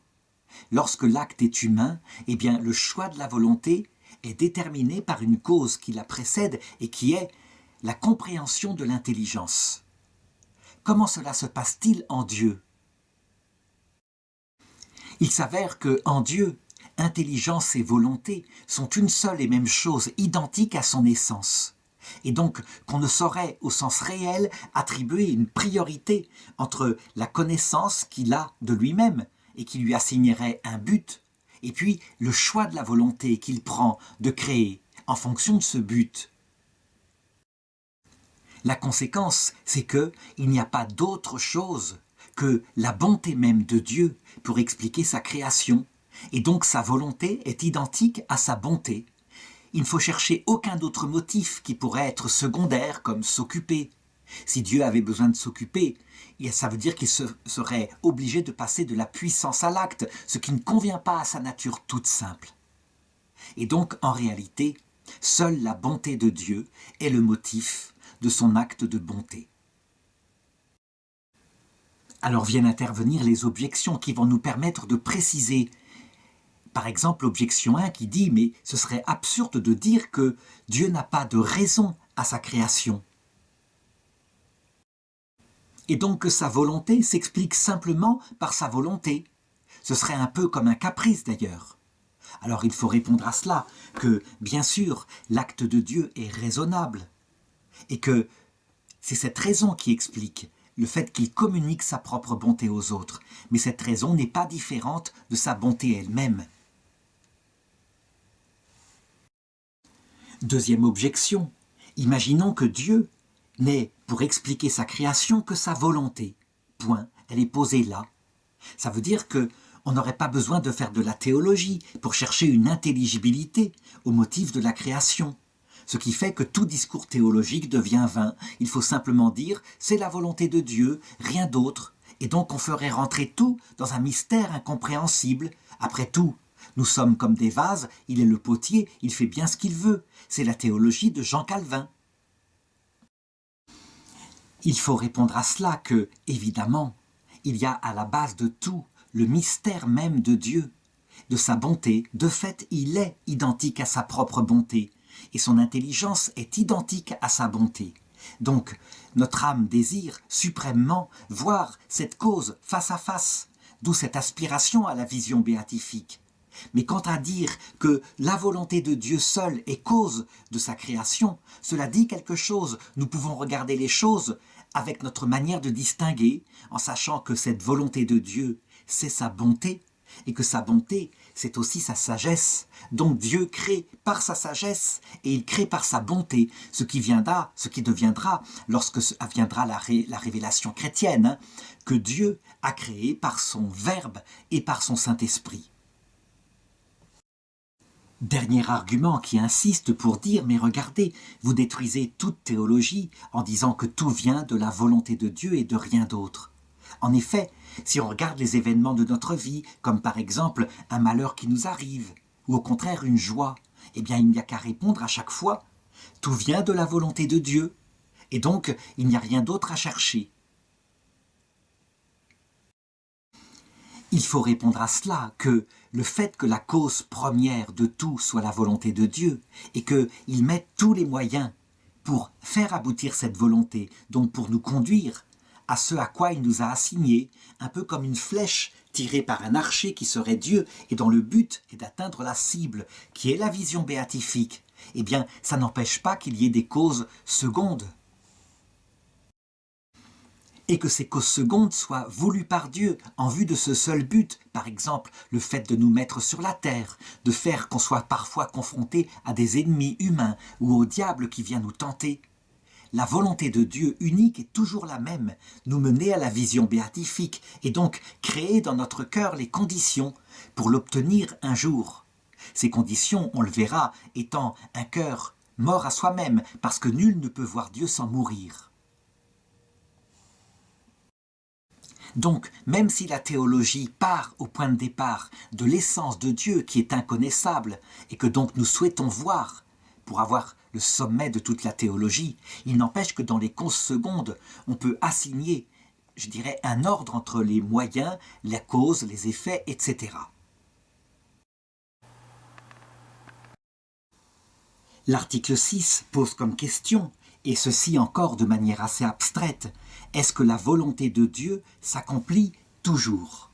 Lorsque l'acte est humain, eh bien, le choix de la volonté est déterminé par une cause qui la précède et qui est la compréhension de l'intelligence. Comment cela se passe-t-il en Dieu? Il s'avère que en Dieu, intelligence et volonté sont une seule et même chose, identique à son essence. Et donc qu'on ne saurait, au sens réel, attribuer une priorité entre la connaissance qu'il a de lui-même et qui lui assignerait un but, et puis le choix de la volonté qu'il prend de créer en fonction de ce but. La conséquence, c'est qu'il n'y a pas d'autre chose que la bonté même de Dieu pour expliquer sa création, et donc sa volonté est identique à sa bonté. Il ne faut chercher aucun autre motif qui pourrait être secondaire, comme s'occuper. Si Dieu avait besoin de s'occuper, ça veut dire qu'il serait obligé de passer de la puissance à l'acte, ce qui ne convient pas à sa nature toute simple. Et donc, en réalité, seule la bonté de Dieu est le motif de son acte de bonté. Alors viennent intervenir les objections qui vont nous permettre de préciser. Par exemple, l'objection 1 qui dit « mais ce serait absurde de dire que Dieu n'a pas de raison à sa création ». Et donc que sa volonté s'explique simplement par sa volonté. Ce serait un peu comme un caprice d'ailleurs. Alors il faut répondre à cela, que bien sûr l'acte de Dieu est raisonnable, et que c'est cette raison qui explique le fait qu'il communique sa propre bonté aux autres, mais cette raison n'est pas différente de sa bonté elle-même. Deuxième objection, imaginons que Dieu n'est, pour expliquer sa création, que sa volonté. Point, elle est posée là. Ça veut dire qu'on n'aurait pas besoin de faire de la théologie pour chercher une intelligibilité au motif de la création. Ce qui fait que tout discours théologique devient vain. Il faut simplement dire « c'est la volonté de Dieu, rien d'autre ». Et donc on ferait rentrer tout dans un mystère incompréhensible. Après tout, nous sommes comme des vases, il est le potier, il fait bien ce qu'il veut. C'est la théologie de Jean Calvin. Il faut répondre à cela que, évidemment, il y a à la base de tout le mystère même de Dieu, de sa bonté. De fait, il est identique à sa propre bonté. Et son intelligence est identique à sa bonté. Donc, notre âme désire suprêmement voir cette cause face à face, d'où cette aspiration à la vision béatifique. Mais quant à dire que la volonté de Dieu seule est cause de sa création, cela dit quelque chose. Nous pouvons regarder les choses avec notre manière de distinguer, en sachant que cette volonté de Dieu, c'est sa bonté, et que sa bonté, c'est aussi sa sagesse. Donc Dieu crée par sa sagesse et il crée par sa bonté, ce qui deviendra, lorsque viendra la révélation chrétienne, que Dieu a créé par son Verbe et par son Saint-Esprit. Dernier argument qui insiste pour dire « mais regardez, vous détruisez toute théologie en disant que tout vient de la volonté de Dieu et de rien d'autre ». En effet, si on regarde les événements de notre vie, comme par exemple un malheur qui nous arrive, ou au contraire une joie, eh bien il n'y a qu'à répondre à chaque fois « tout vient de la volonté de Dieu » et donc il n'y a rien d'autre à chercher. Il faut répondre à cela que le fait que la cause première de tout soit la volonté de Dieu et qu'il mette tous les moyens pour faire aboutir cette volonté, donc pour nous conduire à ce à quoi il nous a assigné, un peu comme une flèche tirée par un archer qui serait Dieu et dont le but est d'atteindre la cible, qui est la vision béatifique, eh bien ça n'empêche pas qu'il y ait des causes secondes. Et que ces causes secondes soient voulues par Dieu en vue de ce seul but, par exemple le fait de nous mettre sur la terre, de faire qu'on soit parfois confronté à des ennemis humains ou au diable qui vient nous tenter. La volonté de Dieu unique est toujours la même, nous mener à la vision béatifique et donc créer dans notre cœur les conditions pour l'obtenir un jour. Ces conditions, on le verra, étant un cœur mort à soi-même, parce que nul ne peut voir Dieu sans mourir. Donc, même si la théologie part au point de départ de l'essence de Dieu qui est inconnaissable et que donc nous souhaitons voir pour avoir le sommet de toute la théologie, il n'empêche que dans les causes secondes, on peut assigner, je dirais, un ordre entre les moyens, la cause, les effets, etc. L'article 6 pose comme question, et ceci encore de manière assez abstraite, est-ce que la volonté de Dieu s'accomplit toujours ?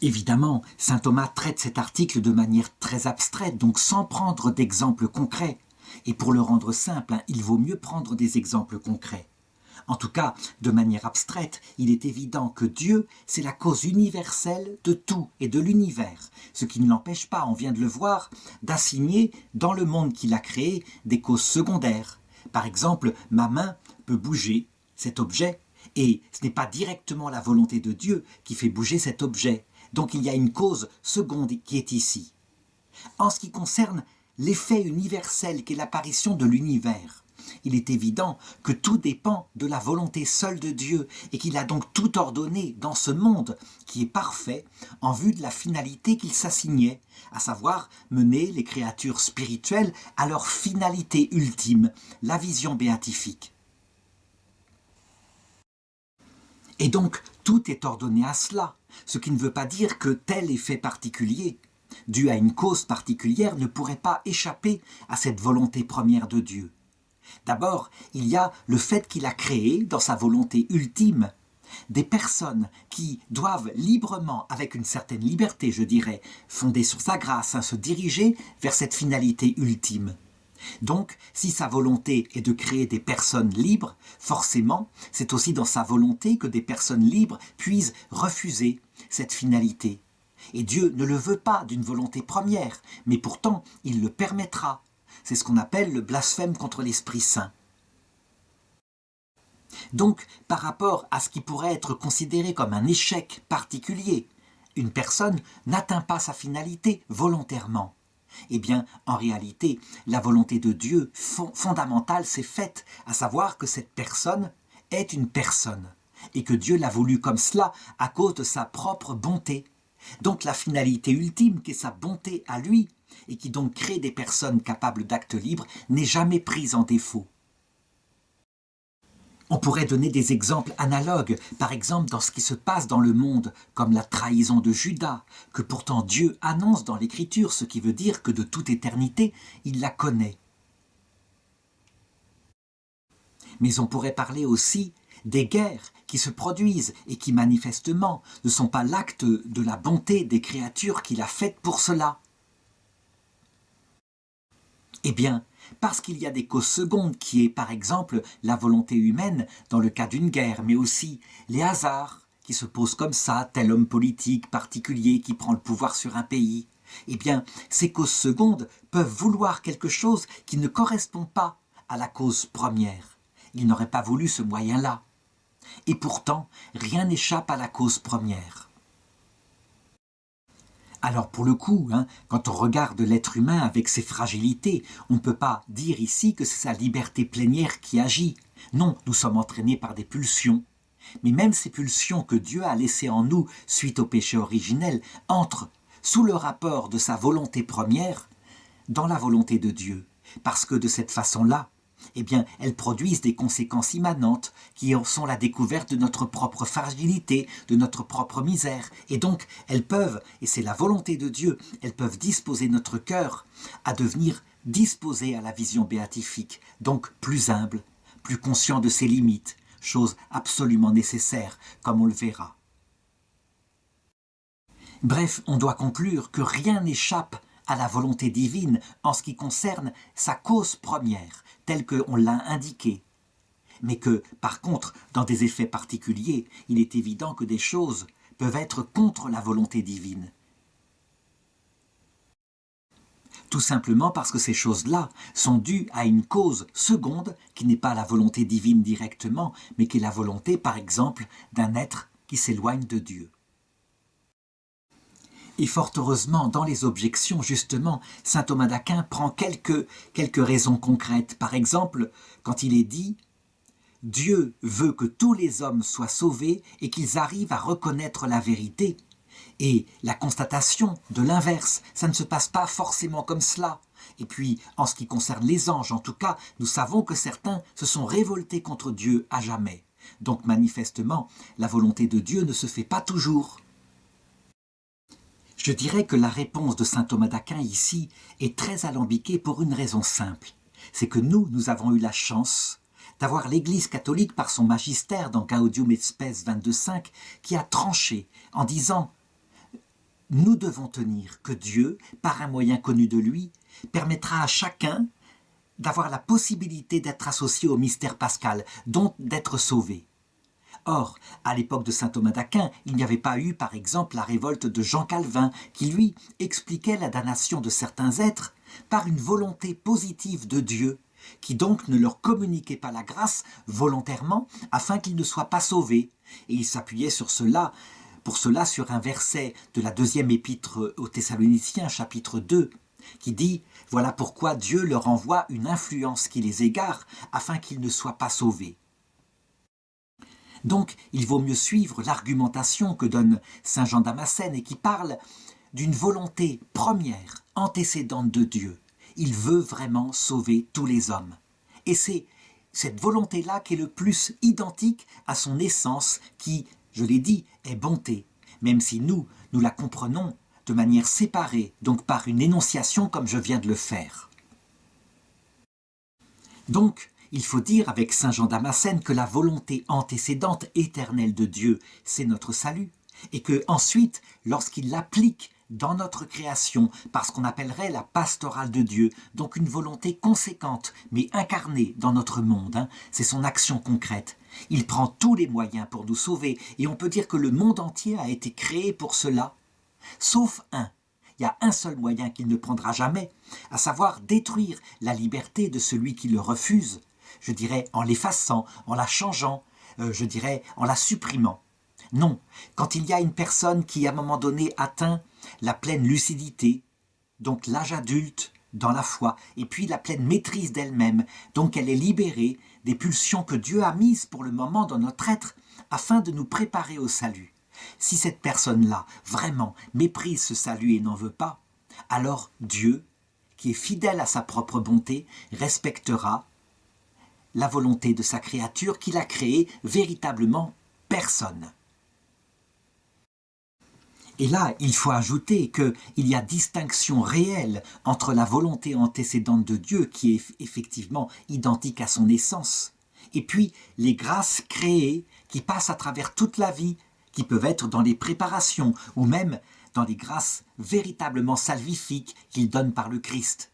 Évidemment, saint Thomas traite cet article de manière très abstraite, donc sans prendre d'exemples concrets. Et pour le rendre simple, il vaut mieux prendre des exemples concrets. En tout cas, de manière abstraite, il est évident que Dieu, c'est la cause universelle de tout et de l'univers, ce qui ne l'empêche pas, on vient de le voir, d'assigner dans le monde qu'il a créé des causes secondaires. Par exemple, ma main peut bouger cet objet, et ce n'est pas directement la volonté de Dieu qui fait bouger cet objet. Donc il y a une cause seconde qui est ici. En ce qui concerne l'effet universel qu'est l'apparition de l'univers, il est évident que tout dépend de la volonté seule de Dieu et qu'il a donc tout ordonné dans ce monde qui est parfait en vue de la finalité qu'il s'assignait, à savoir mener les créatures spirituelles à leur finalité ultime, la vision béatifique. Et donc tout est ordonné à cela, ce qui ne veut pas dire que tel effet particulier, dû à une cause particulière, ne pourrait pas échapper à cette volonté première de Dieu. D'abord, il y a le fait qu'il a créé, dans sa volonté ultime, des personnes qui doivent librement, avec une certaine liberté, je dirais, fondée sur sa grâce, se diriger vers cette finalité ultime. Donc, si sa volonté est de créer des personnes libres, forcément, c'est aussi dans sa volonté que des personnes libres puissent refuser cette finalité. Et Dieu ne le veut pas d'une volonté première, mais pourtant, il le permettra. C'est ce qu'on appelle le blasphème contre l'Esprit Saint. Donc, par rapport à ce qui pourrait être considéré comme un échec particulier, une personne n'atteint pas sa finalité volontairement. Eh bien, en réalité, la volonté de Dieu fondamentale s'est faite, à savoir que cette personne est une personne, et que Dieu l'a voulu comme cela à cause de sa propre bonté. Donc la finalité ultime, qui est sa bonté à lui, et qui donc crée des personnes capables d'actes libres, n'est jamais prise en défaut. On pourrait donner des exemples analogues, par exemple dans ce qui se passe dans le monde, comme la trahison de Judas, que pourtant Dieu annonce dans l'Écriture, ce qui veut dire que de toute éternité, il la connaît. Mais on pourrait parler aussi des guerres qui se produisent et qui manifestement ne sont pas l'acte de la bonté des créatures qu'il a faites pour cela. Eh bien, parce qu'il y a des causes secondes qui est par exemple la volonté humaine dans le cas d'une guerre, mais aussi les hasards qui se posent comme ça, tel homme politique particulier qui prend le pouvoir sur un pays. Eh bien, ces causes secondes peuvent vouloir quelque chose qui ne correspond pas à la cause première. Il n'aurait pas voulu ce moyen-là. Et pourtant, rien n'échappe à la cause première. Alors pour le coup, quand on regarde l'être humain avec ses fragilités, on ne peut pas dire ici que c'est sa liberté plénière qui agit. Non, nous sommes entraînés par des pulsions. Mais même ces pulsions que Dieu a laissées en nous suite au péché originel entrent sous le rapport de sa volonté première dans la volonté de Dieu. Parce que de cette façon-là, eh bien, elles produisent des conséquences immanentes qui sont la découverte de notre propre fragilité, de notre propre misère. Et donc, elles peuvent, et c'est la volonté de Dieu, elles peuvent disposer notre cœur à devenir disposé à la vision béatifique, donc plus humble, plus conscient de ses limites, chose absolument nécessaire, comme on le verra. Bref, on doit conclure que rien n'échappe à la volonté divine en ce qui concerne sa cause première, telle qu'on l'a indiquée. Mais que, par contre, dans des effets particuliers, il est évident que des choses peuvent être contre la volonté divine. Tout simplement parce que ces choses-là sont dues à une cause seconde qui n'est pas la volonté divine directement, mais qui est la volonté, par exemple, d'un être qui s'éloigne de Dieu. Et fort heureusement, dans les objections, justement, saint Thomas d'Aquin prend quelques raisons concrètes. Par exemple, quand il est dit « Dieu veut que tous les hommes soient sauvés et qu'ils arrivent à reconnaître la vérité ». Et la constatation de l'inverse, ça ne se passe pas forcément comme cela. Et puis, en ce qui concerne les anges, en tout cas, nous savons que certains se sont révoltés contre Dieu à jamais. Donc manifestement, la volonté de Dieu ne se fait pas toujours. Je dirais que la réponse de saint Thomas d'Aquin ici est très alambiquée pour une raison simple. C'est que nous avons eu la chance d'avoir l'Église catholique par son magistère dans Gaudium et Spes 22.5 qui a tranché en disant « Nous devons tenir que Dieu, par un moyen connu de lui, permettra à chacun d'avoir la possibilité d'être associé au mystère pascal, donc d'être sauvé. Or, à l'époque de saint Thomas d'Aquin, il n'y avait pas eu, par exemple, la révolte de Jean Calvin, qui, lui, expliquait la damnation de certains êtres par une volonté positive de Dieu, qui donc ne leur communiquait pas la grâce volontairement, afin qu'ils ne soient pas sauvés. Et il s'appuyait pour cela sur un verset de la deuxième épître aux Thessaloniciens, chapitre 2, qui dit « Voilà pourquoi Dieu leur envoie une influence qui les égare, afin qu'ils ne soient pas sauvés. » Donc, il vaut mieux suivre l'argumentation que donne saint Jean Damascène et qui parle d'une volonté première, antécédente de Dieu. Il veut vraiment sauver tous les hommes. Et c'est cette volonté-là qui est le plus identique à son essence qui, je l'ai dit, est bonté, même si nous la comprenons de manière séparée, donc par une énonciation comme je viens de le faire. Donc, il faut dire avec saint Jean Damascène que la volonté antécédente éternelle de Dieu, c'est notre salut, et que ensuite, lorsqu'il l'applique dans notre création, par ce qu'on appellerait la pastorale de Dieu, donc une volonté conséquente, mais incarnée dans notre monde, c'est son action concrète. Il prend tous les moyens pour nous sauver, et on peut dire que le monde entier a été créé pour cela, sauf un. Il y a un seul moyen qu'il ne prendra jamais, à savoir détruire la liberté de celui qui le refuse, je dirais en l'effaçant, en la changeant, je dirais en la supprimant. Non, quand il y a une personne qui à un moment donné atteint la pleine lucidité, donc l'âge adulte dans la foi, et puis la pleine maîtrise d'elle-même, donc elle est libérée des pulsions que Dieu a mises pour le moment dans notre être, afin de nous préparer au salut. Si cette personne-là, vraiment, méprise ce salut et n'en veut pas, alors Dieu, qui est fidèle à sa propre bonté, respectera la volonté de sa créature qu'il a créée, véritablement personne. Et là, il faut ajouter qu'il y a distinction réelle entre la volonté antécédente de Dieu, qui est effectivement identique à son essence, et puis les grâces créées qui passent à travers toute la vie, qui peuvent être dans les préparations, ou même dans les grâces véritablement salvifiques qu'il donne par le Christ.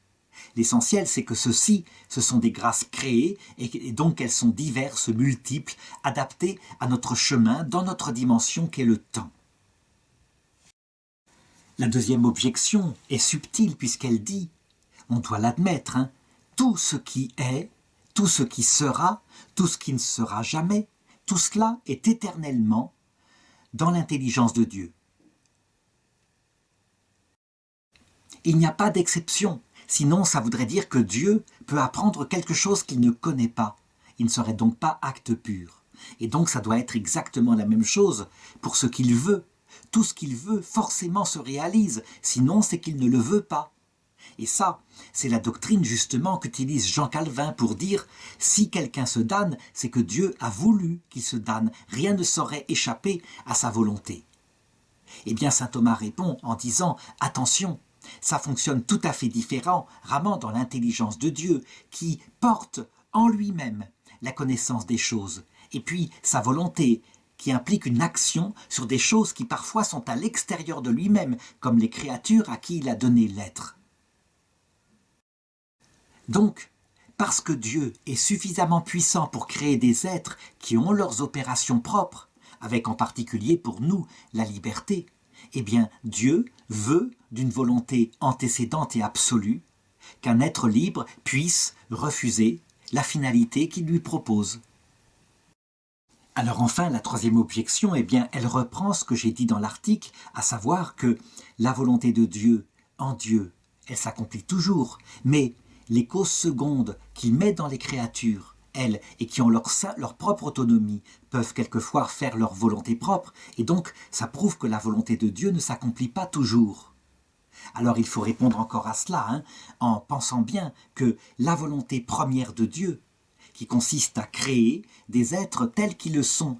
L'essentiel, c'est que ceci, ce sont des grâces créées, et donc elles sont diverses, multiples, adaptées à notre chemin, dans notre dimension qu'est le temps. La deuxième objection est subtile puisqu'elle dit, on doit l'admettre, tout ce qui est, tout ce qui sera, tout ce qui ne sera jamais, tout cela est éternellement dans l'intelligence de Dieu. Il n'y a pas d'exception, sinon ça voudrait dire que Dieu peut apprendre quelque chose qu'il ne connaît pas. Il ne serait donc pas acte pur. Et donc ça doit être exactement la même chose pour ce qu'il veut. Tout ce qu'il veut forcément se réalise, sinon c'est qu'il ne le veut pas. Et ça, c'est la doctrine justement qu'utilise Jean Calvin pour dire « si quelqu'un se damne, c'est que Dieu a voulu qu'il se damne, rien ne saurait échapper à sa volonté ». Eh bien saint Thomas répond en disant « attention, ça fonctionne tout à fait différemment dans l'intelligence de Dieu qui porte en lui-même la connaissance des choses, et puis sa volonté qui implique une action sur des choses qui parfois sont à l'extérieur de lui-même, comme les créatures à qui il a donné l'être. Donc, parce que Dieu est suffisamment puissant pour créer des êtres qui ont leurs opérations propres, avec en particulier pour nous la liberté, eh bien Dieu veut, d'une volonté antécédente et absolue, qu'un être libre puisse refuser la finalité qu'il lui propose. Alors enfin, la troisième objection, eh bien, elle reprend ce que j'ai dit dans l'article, à savoir que la volonté de Dieu, en Dieu, elle s'accomplit toujours, mais les causes secondes qu'il met dans les créatures, elles, et qui ont leur propre autonomie, peuvent quelquefois faire leur volonté propre, et donc ça prouve que la volonté de Dieu ne s'accomplit pas toujours. Alors il faut répondre encore à cela, en pensant bien que la volonté première de Dieu, qui consiste à créer des êtres tels qu'ils le sont,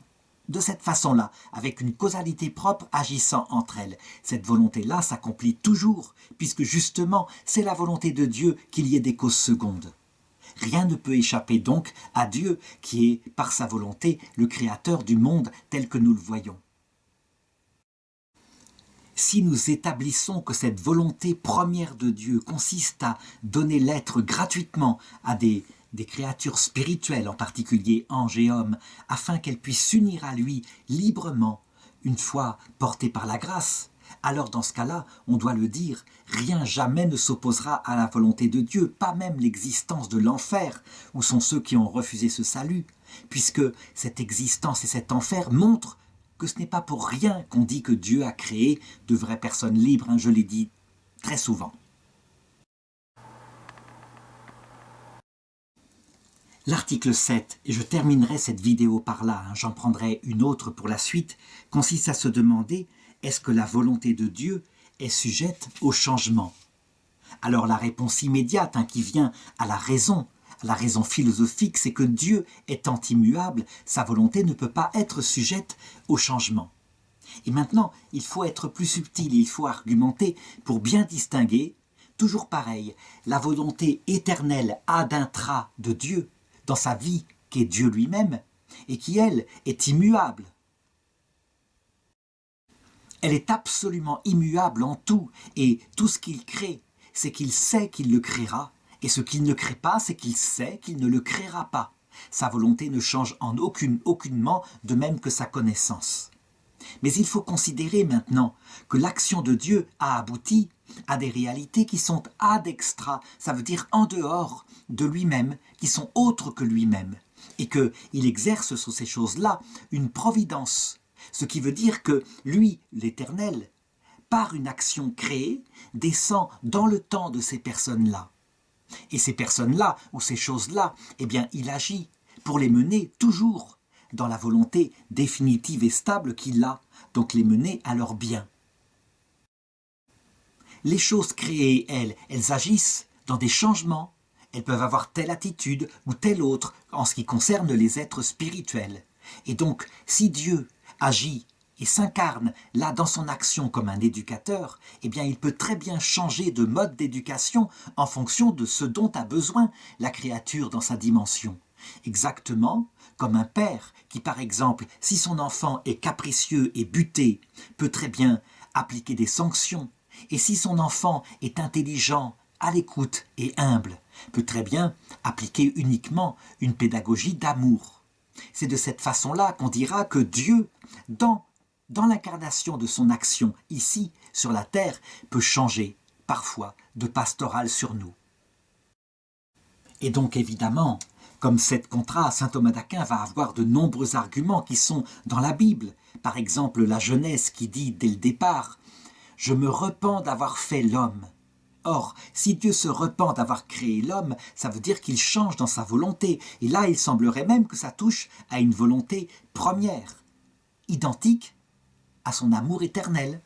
de cette façon-là, avec une causalité propre agissant entre elles. Cette volonté-là s'accomplit toujours, puisque justement, c'est la volonté de Dieu qu'il y ait des causes secondes. Rien ne peut échapper donc à Dieu, qui est, par sa volonté, le créateur du monde tel que nous le voyons. Si nous établissons que cette volonté première de Dieu consiste à donner l'être gratuitement à des créatures spirituelles, en particulier anges et hommes, afin qu'elles puissent s'unir à lui librement, une fois portées par la grâce, alors dans ce cas-là, on doit le dire, rien jamais ne s'opposera à la volonté de Dieu, pas même l'existence de l'enfer, où sont ceux qui ont refusé ce salut, puisque cette existence et cet enfer montrent que ce n'est pas pour rien qu'on dit que Dieu a créé de vraies personnes libres, je l'ai dit très souvent. L'article 7, et je terminerai cette vidéo par là, j'en prendrai une autre pour la suite, consiste à se demander, est-ce que la volonté de Dieu est sujette au changement? Alors la réponse immédiate qui vient à la raison philosophique, c'est que Dieu étant immuable, sa volonté ne peut pas être sujette au changement. Et maintenant, il faut être plus subtil, il faut argumenter pour bien distinguer, toujours pareil, la volonté éternelle ad intra de Dieu, dans sa vie, qui est Dieu lui-même, et qui, elle, est immuable. Elle est absolument immuable en tout, et tout ce qu'il crée, c'est qu'il sait qu'il le créera, et ce qu'il ne crée pas, c'est qu'il sait qu'il ne le créera pas. Sa volonté ne change en aucunement, de même que sa connaissance. Mais il faut considérer maintenant que l'action de Dieu a abouti à des réalités qui sont ad extra, ça veut dire en dehors de lui-même, qui sont autres que lui-même, et qu'il exerce sur ces choses-là une providence, ce qui veut dire que lui, l'Éternel, par une action créée, descend dans le temps de ces personnes-là. Et ces personnes-là, ou ces choses-là, eh bien, il agit pour les mener toujours dans la volonté définitive et stable qu'il a, donc les mener à leur bien. Les choses créées, elles agissent dans des changements. Elles peuvent avoir telle attitude ou telle autre en ce qui concerne les êtres spirituels. Et donc, si Dieu agit et s'incarne là dans son action comme un éducateur, eh bien il peut très bien changer de mode d'éducation en fonction de ce dont a besoin la créature dans sa dimension. Exactement comme un père qui, par exemple, si son enfant est capricieux et buté, peut très bien appliquer des sanctions. Et si son enfant est intelligent, à l'écoute et humble, peut très bien appliquer uniquement une pédagogie d'amour. C'est de cette façon-là qu'on dira que Dieu, dans l'incarnation de son action ici, sur la terre, peut changer, parfois, de pastoral sur nous. Et donc, évidemment, comme cette contra, saint Thomas d'Aquin va avoir de nombreux arguments qui sont dans la Bible. Par exemple, la Genèse qui dit dès le départ « Je me repens d'avoir fait l'homme ». Or, si Dieu se repent d'avoir créé l'homme, ça veut dire qu'il change dans sa volonté. Et là, il semblerait même que ça touche à une volonté première, identique à son amour éternel.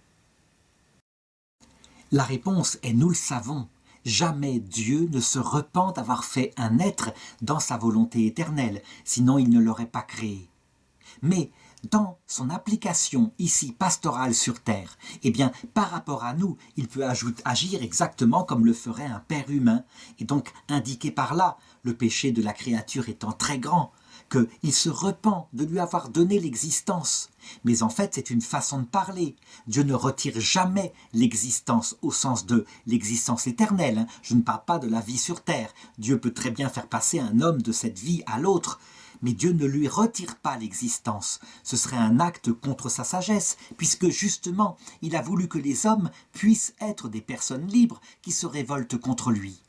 La réponse est, nous le savons, jamais Dieu ne se repent d'avoir fait un être dans sa volonté éternelle, sinon il ne l'aurait pas créé. Mais dans son application ici pastorale sur terre, eh bien, par rapport à nous, il peut agir exactement comme le ferait un père humain, et donc indiquer par là, le péché de la créature étant très grand, qu'il se repent de lui avoir donné l'existence. Mais en fait, c'est une façon de parler. Dieu ne retire jamais l'existence au sens de l'existence éternelle. Je ne parle pas de la vie sur terre. Dieu peut très bien faire passer un homme de cette vie à l'autre, mais Dieu ne lui retire pas l'existence. Ce serait un acte contre sa sagesse, puisque justement, il a voulu que les hommes puissent être des personnes libres qui se révoltent contre lui.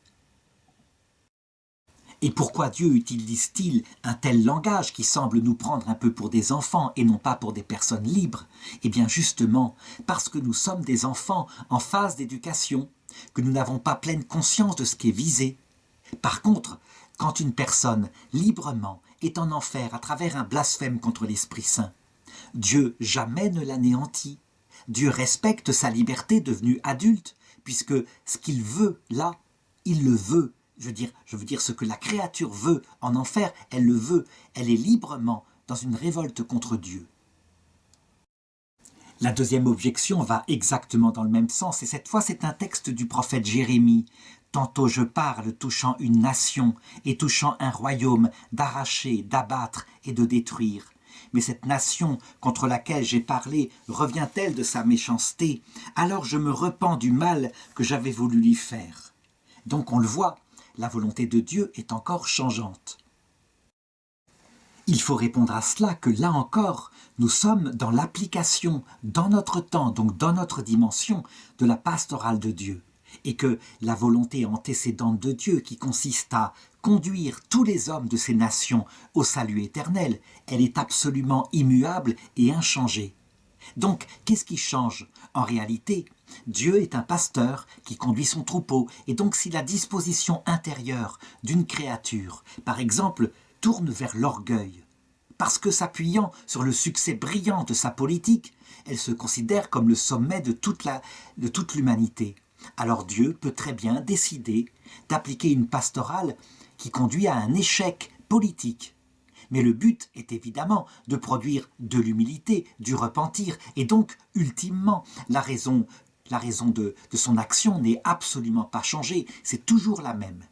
Et pourquoi Dieu utilise-t-il un tel langage qui semble nous prendre un peu pour des enfants et non pas pour des personnes libres? Eh bien justement, parce que nous sommes des enfants en phase d'éducation, que nous n'avons pas pleine conscience de ce qui est visé. Par contre, quand une personne, librement, est en enfer à travers un blasphème contre l'Esprit Saint, Dieu jamais ne l'anéantit. Dieu respecte sa liberté devenue adulte, puisque ce qu'il veut là, il le veut. Je veux dire ce que la créature veut en enfer, elle le veut. Elle est librement dans une révolte contre Dieu. La deuxième objection va exactement dans le même sens, et cette fois c'est un texte du prophète Jérémie. « Tantôt je parle touchant une nation et touchant un royaume, d'arracher, d'abattre et de détruire. mais cette nation contre laquelle j'ai parlé revient-elle de sa méchanceté? Alors je me repens du mal que j'avais voulu lui faire. » Donc on le voit, la volonté de Dieu est encore changeante. Il faut répondre à cela que là encore, nous sommes dans l'application, dans notre temps, donc dans notre dimension, de la pastorale de Dieu. Et que la volonté antécédente de Dieu, qui consiste à conduire tous les hommes de ces nations au salut éternel, elle est absolument immuable et inchangée. Donc, qu'est-ce qui change? En réalité, Dieu est un pasteur qui conduit son troupeau, et donc si la disposition intérieure d'une créature, par exemple, tourne vers l'orgueil, parce que s'appuyant sur le succès brillant de sa politique, elle se considère comme le sommet de toute l'humanité. Alors Dieu peut très bien décider d'appliquer une pastorale qui conduit à un échec politique. Mais le but est évidemment de produire de l'humilité, du repentir, et donc, ultimement, la raison de son action n'est absolument pas changée, c'est toujours la même.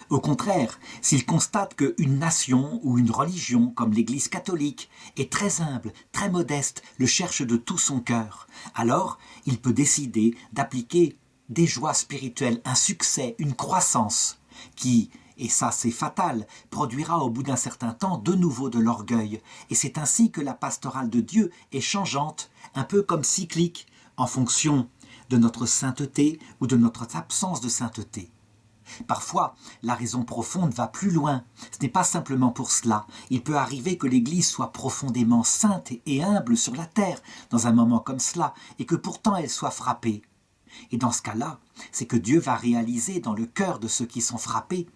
Au contraire, s'il constate qu'une nation ou une religion, comme l'Église catholique, est très humble, très modeste, le cherche de tout son cœur, alors il peut décider d'appliquer des joies spirituelles, un succès, une croissance, qui, et ça c'est fatal, produira au bout d'un certain temps de nouveau de l'orgueil. Et c'est ainsi que la pastorale de Dieu est changeante, un peu comme cyclique, en fonction de notre sainteté ou de notre absence de sainteté. Parfois, la raison profonde va plus loin. Ce n'est pas simplement pour cela. Il peut arriver que l'Église soit profondément sainte et humble sur la terre dans un moment comme cela, et que pourtant elle soit frappée. Et dans ce cas-là, c'est que Dieu va réaliser dans le cœur de ceux qui sont frappés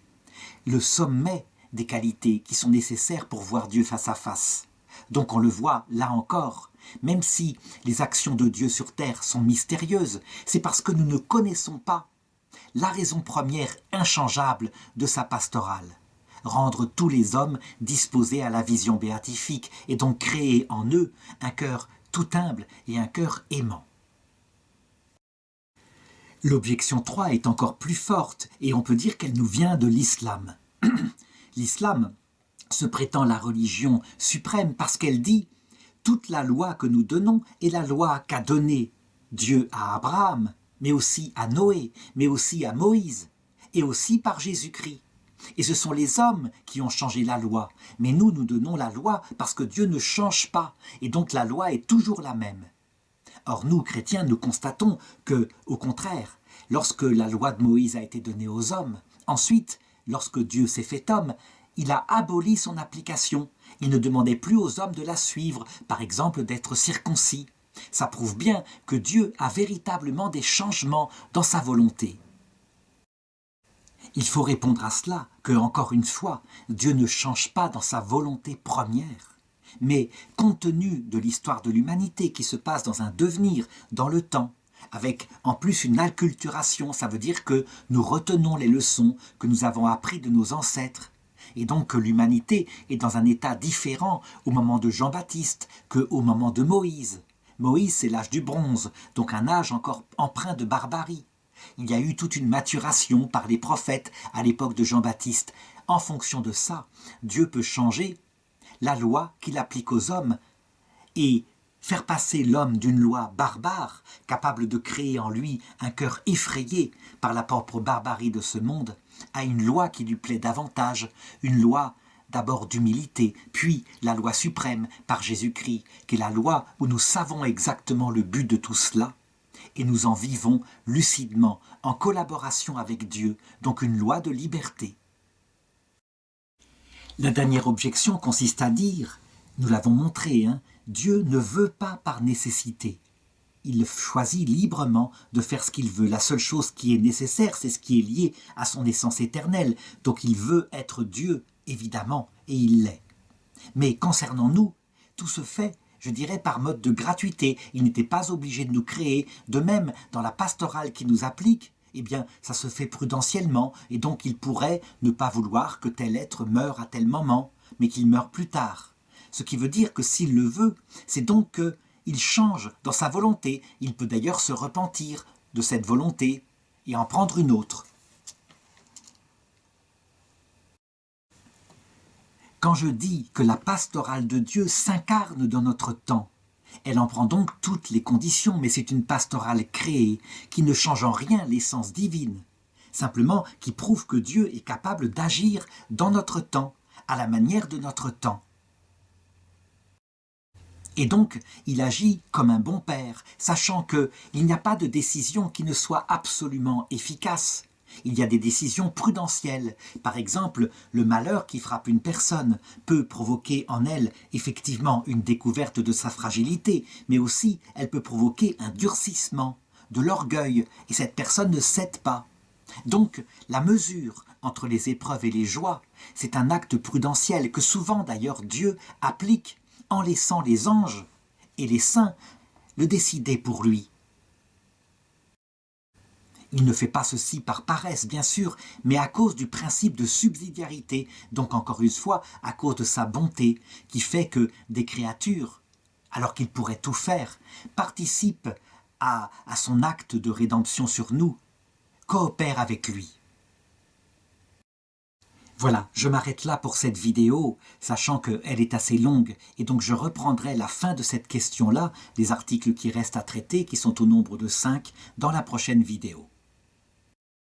le sommet des qualités qui sont nécessaires pour voir Dieu face à face. Donc on le voit là encore, même si les actions de Dieu sur terre sont mystérieuses, c'est parce que nous ne connaissons pas la raison première inchangeable de sa pastorale, rendre tous les hommes disposés à la vision béatifique et donc créer en eux un cœur tout humble et un cœur aimant. L'objection 3 est encore plus forte et on peut dire qu'elle nous vient de l'islam. L'islam se prétend la religion suprême parce qu'elle dit « Toute la loi que nous donnons est la loi qu'a donnée Dieu à Abraham, mais aussi à Noé, mais aussi à Moïse, et aussi par Jésus-Christ. Et ce sont les hommes qui ont changé la loi, mais nous donnons la loi parce que Dieu ne change pas, et donc la loi est toujours la même. » Or, nous, chrétiens, nous constatons que, au contraire, lorsque la loi de Moïse a été donnée aux hommes, ensuite, lorsque Dieu s'est fait homme, il a aboli son application. Il ne demandait plus aux hommes de la suivre, par exemple d'être circoncis. Ça prouve bien que Dieu a véritablement des changements dans sa volonté. Il faut répondre à cela, que, encore une fois, Dieu ne change pas dans sa volonté première. Mais compte tenu de l'histoire de l'humanité qui se passe dans un devenir, dans le temps, avec en plus une acculturation, ça veut dire que nous retenons les leçons que nous avons apprises de nos ancêtres, et donc que l'humanité est dans un état différent au moment de Jean-Baptiste qu'au moment de Moïse. Moïse, c'est l'âge du bronze, donc un âge encore empreint de barbarie. Il y a eu toute une maturation par les prophètes à l'époque de Jean-Baptiste. En fonction de ça, Dieu peut changer la loi qu'il applique aux hommes et faire passer l'homme d'une loi barbare, capable de créer en lui un cœur effrayé par la propre barbarie de ce monde, à une loi qui lui plaît davantage, une loi d'abord d'humilité, puis la loi suprême par Jésus-Christ, qui est la loi où nous savons exactement le but de tout cela, et nous en vivons lucidement, en collaboration avec Dieu, donc une loi de liberté. La dernière objection consiste à dire, nous l'avons montré, Dieu ne veut pas par nécessité. Il choisit librement de faire ce qu'il veut. La seule chose qui est nécessaire, c'est ce qui est lié à son essence éternelle. Donc il veut être Dieu, évidemment, et il l'est. Mais concernant nous, tout se fait, je dirais, par mode de gratuité. Il n'était pas obligé de nous créer. De même, dans la pastorale qui nous applique, eh bien, ça se fait prudentiellement, et donc il pourrait ne pas vouloir que tel être meure à tel moment, mais qu'il meure plus tard. Ce qui veut dire que s'il le veut, c'est donc qu'il change dans sa volonté. Il peut d'ailleurs se repentir de cette volonté et en prendre une autre. Quand je dis que la pastorale de Dieu s'incarne dans notre temps, elle en prend donc toutes les conditions, mais c'est une pastorale créée qui ne change en rien l'essence divine, simplement qui prouve que Dieu est capable d'agir dans notre temps, à la manière de notre temps. Et donc, il agit comme un bon père, sachant qu'il n'y a pas de décision qui ne soit absolument efficace. Il y a des décisions prudentielles. Par exemple, le malheur qui frappe une personne peut provoquer en elle effectivement une découverte de sa fragilité, mais aussi elle peut provoquer un durcissement, de l'orgueil, et cette personne ne cède pas. Donc, la mesure entre les épreuves et les joies, c'est un acte prudentiel que souvent d'ailleurs Dieu applique en laissant les anges et les saints le décider pour lui. Il ne fait pas ceci par paresse, bien sûr, mais à cause du principe de subsidiarité, donc encore une fois, à cause de sa bonté, qui fait que des créatures, alors qu'il pourrait tout faire, participent à son acte de rédemption sur nous, coopèrent avec lui. Voilà, je m'arrête là pour cette vidéo, sachant qu'elle est assez longue, et donc je reprendrai la fin de cette question-là, les articles qui restent à traiter, qui sont au nombre de 5, dans la prochaine vidéo.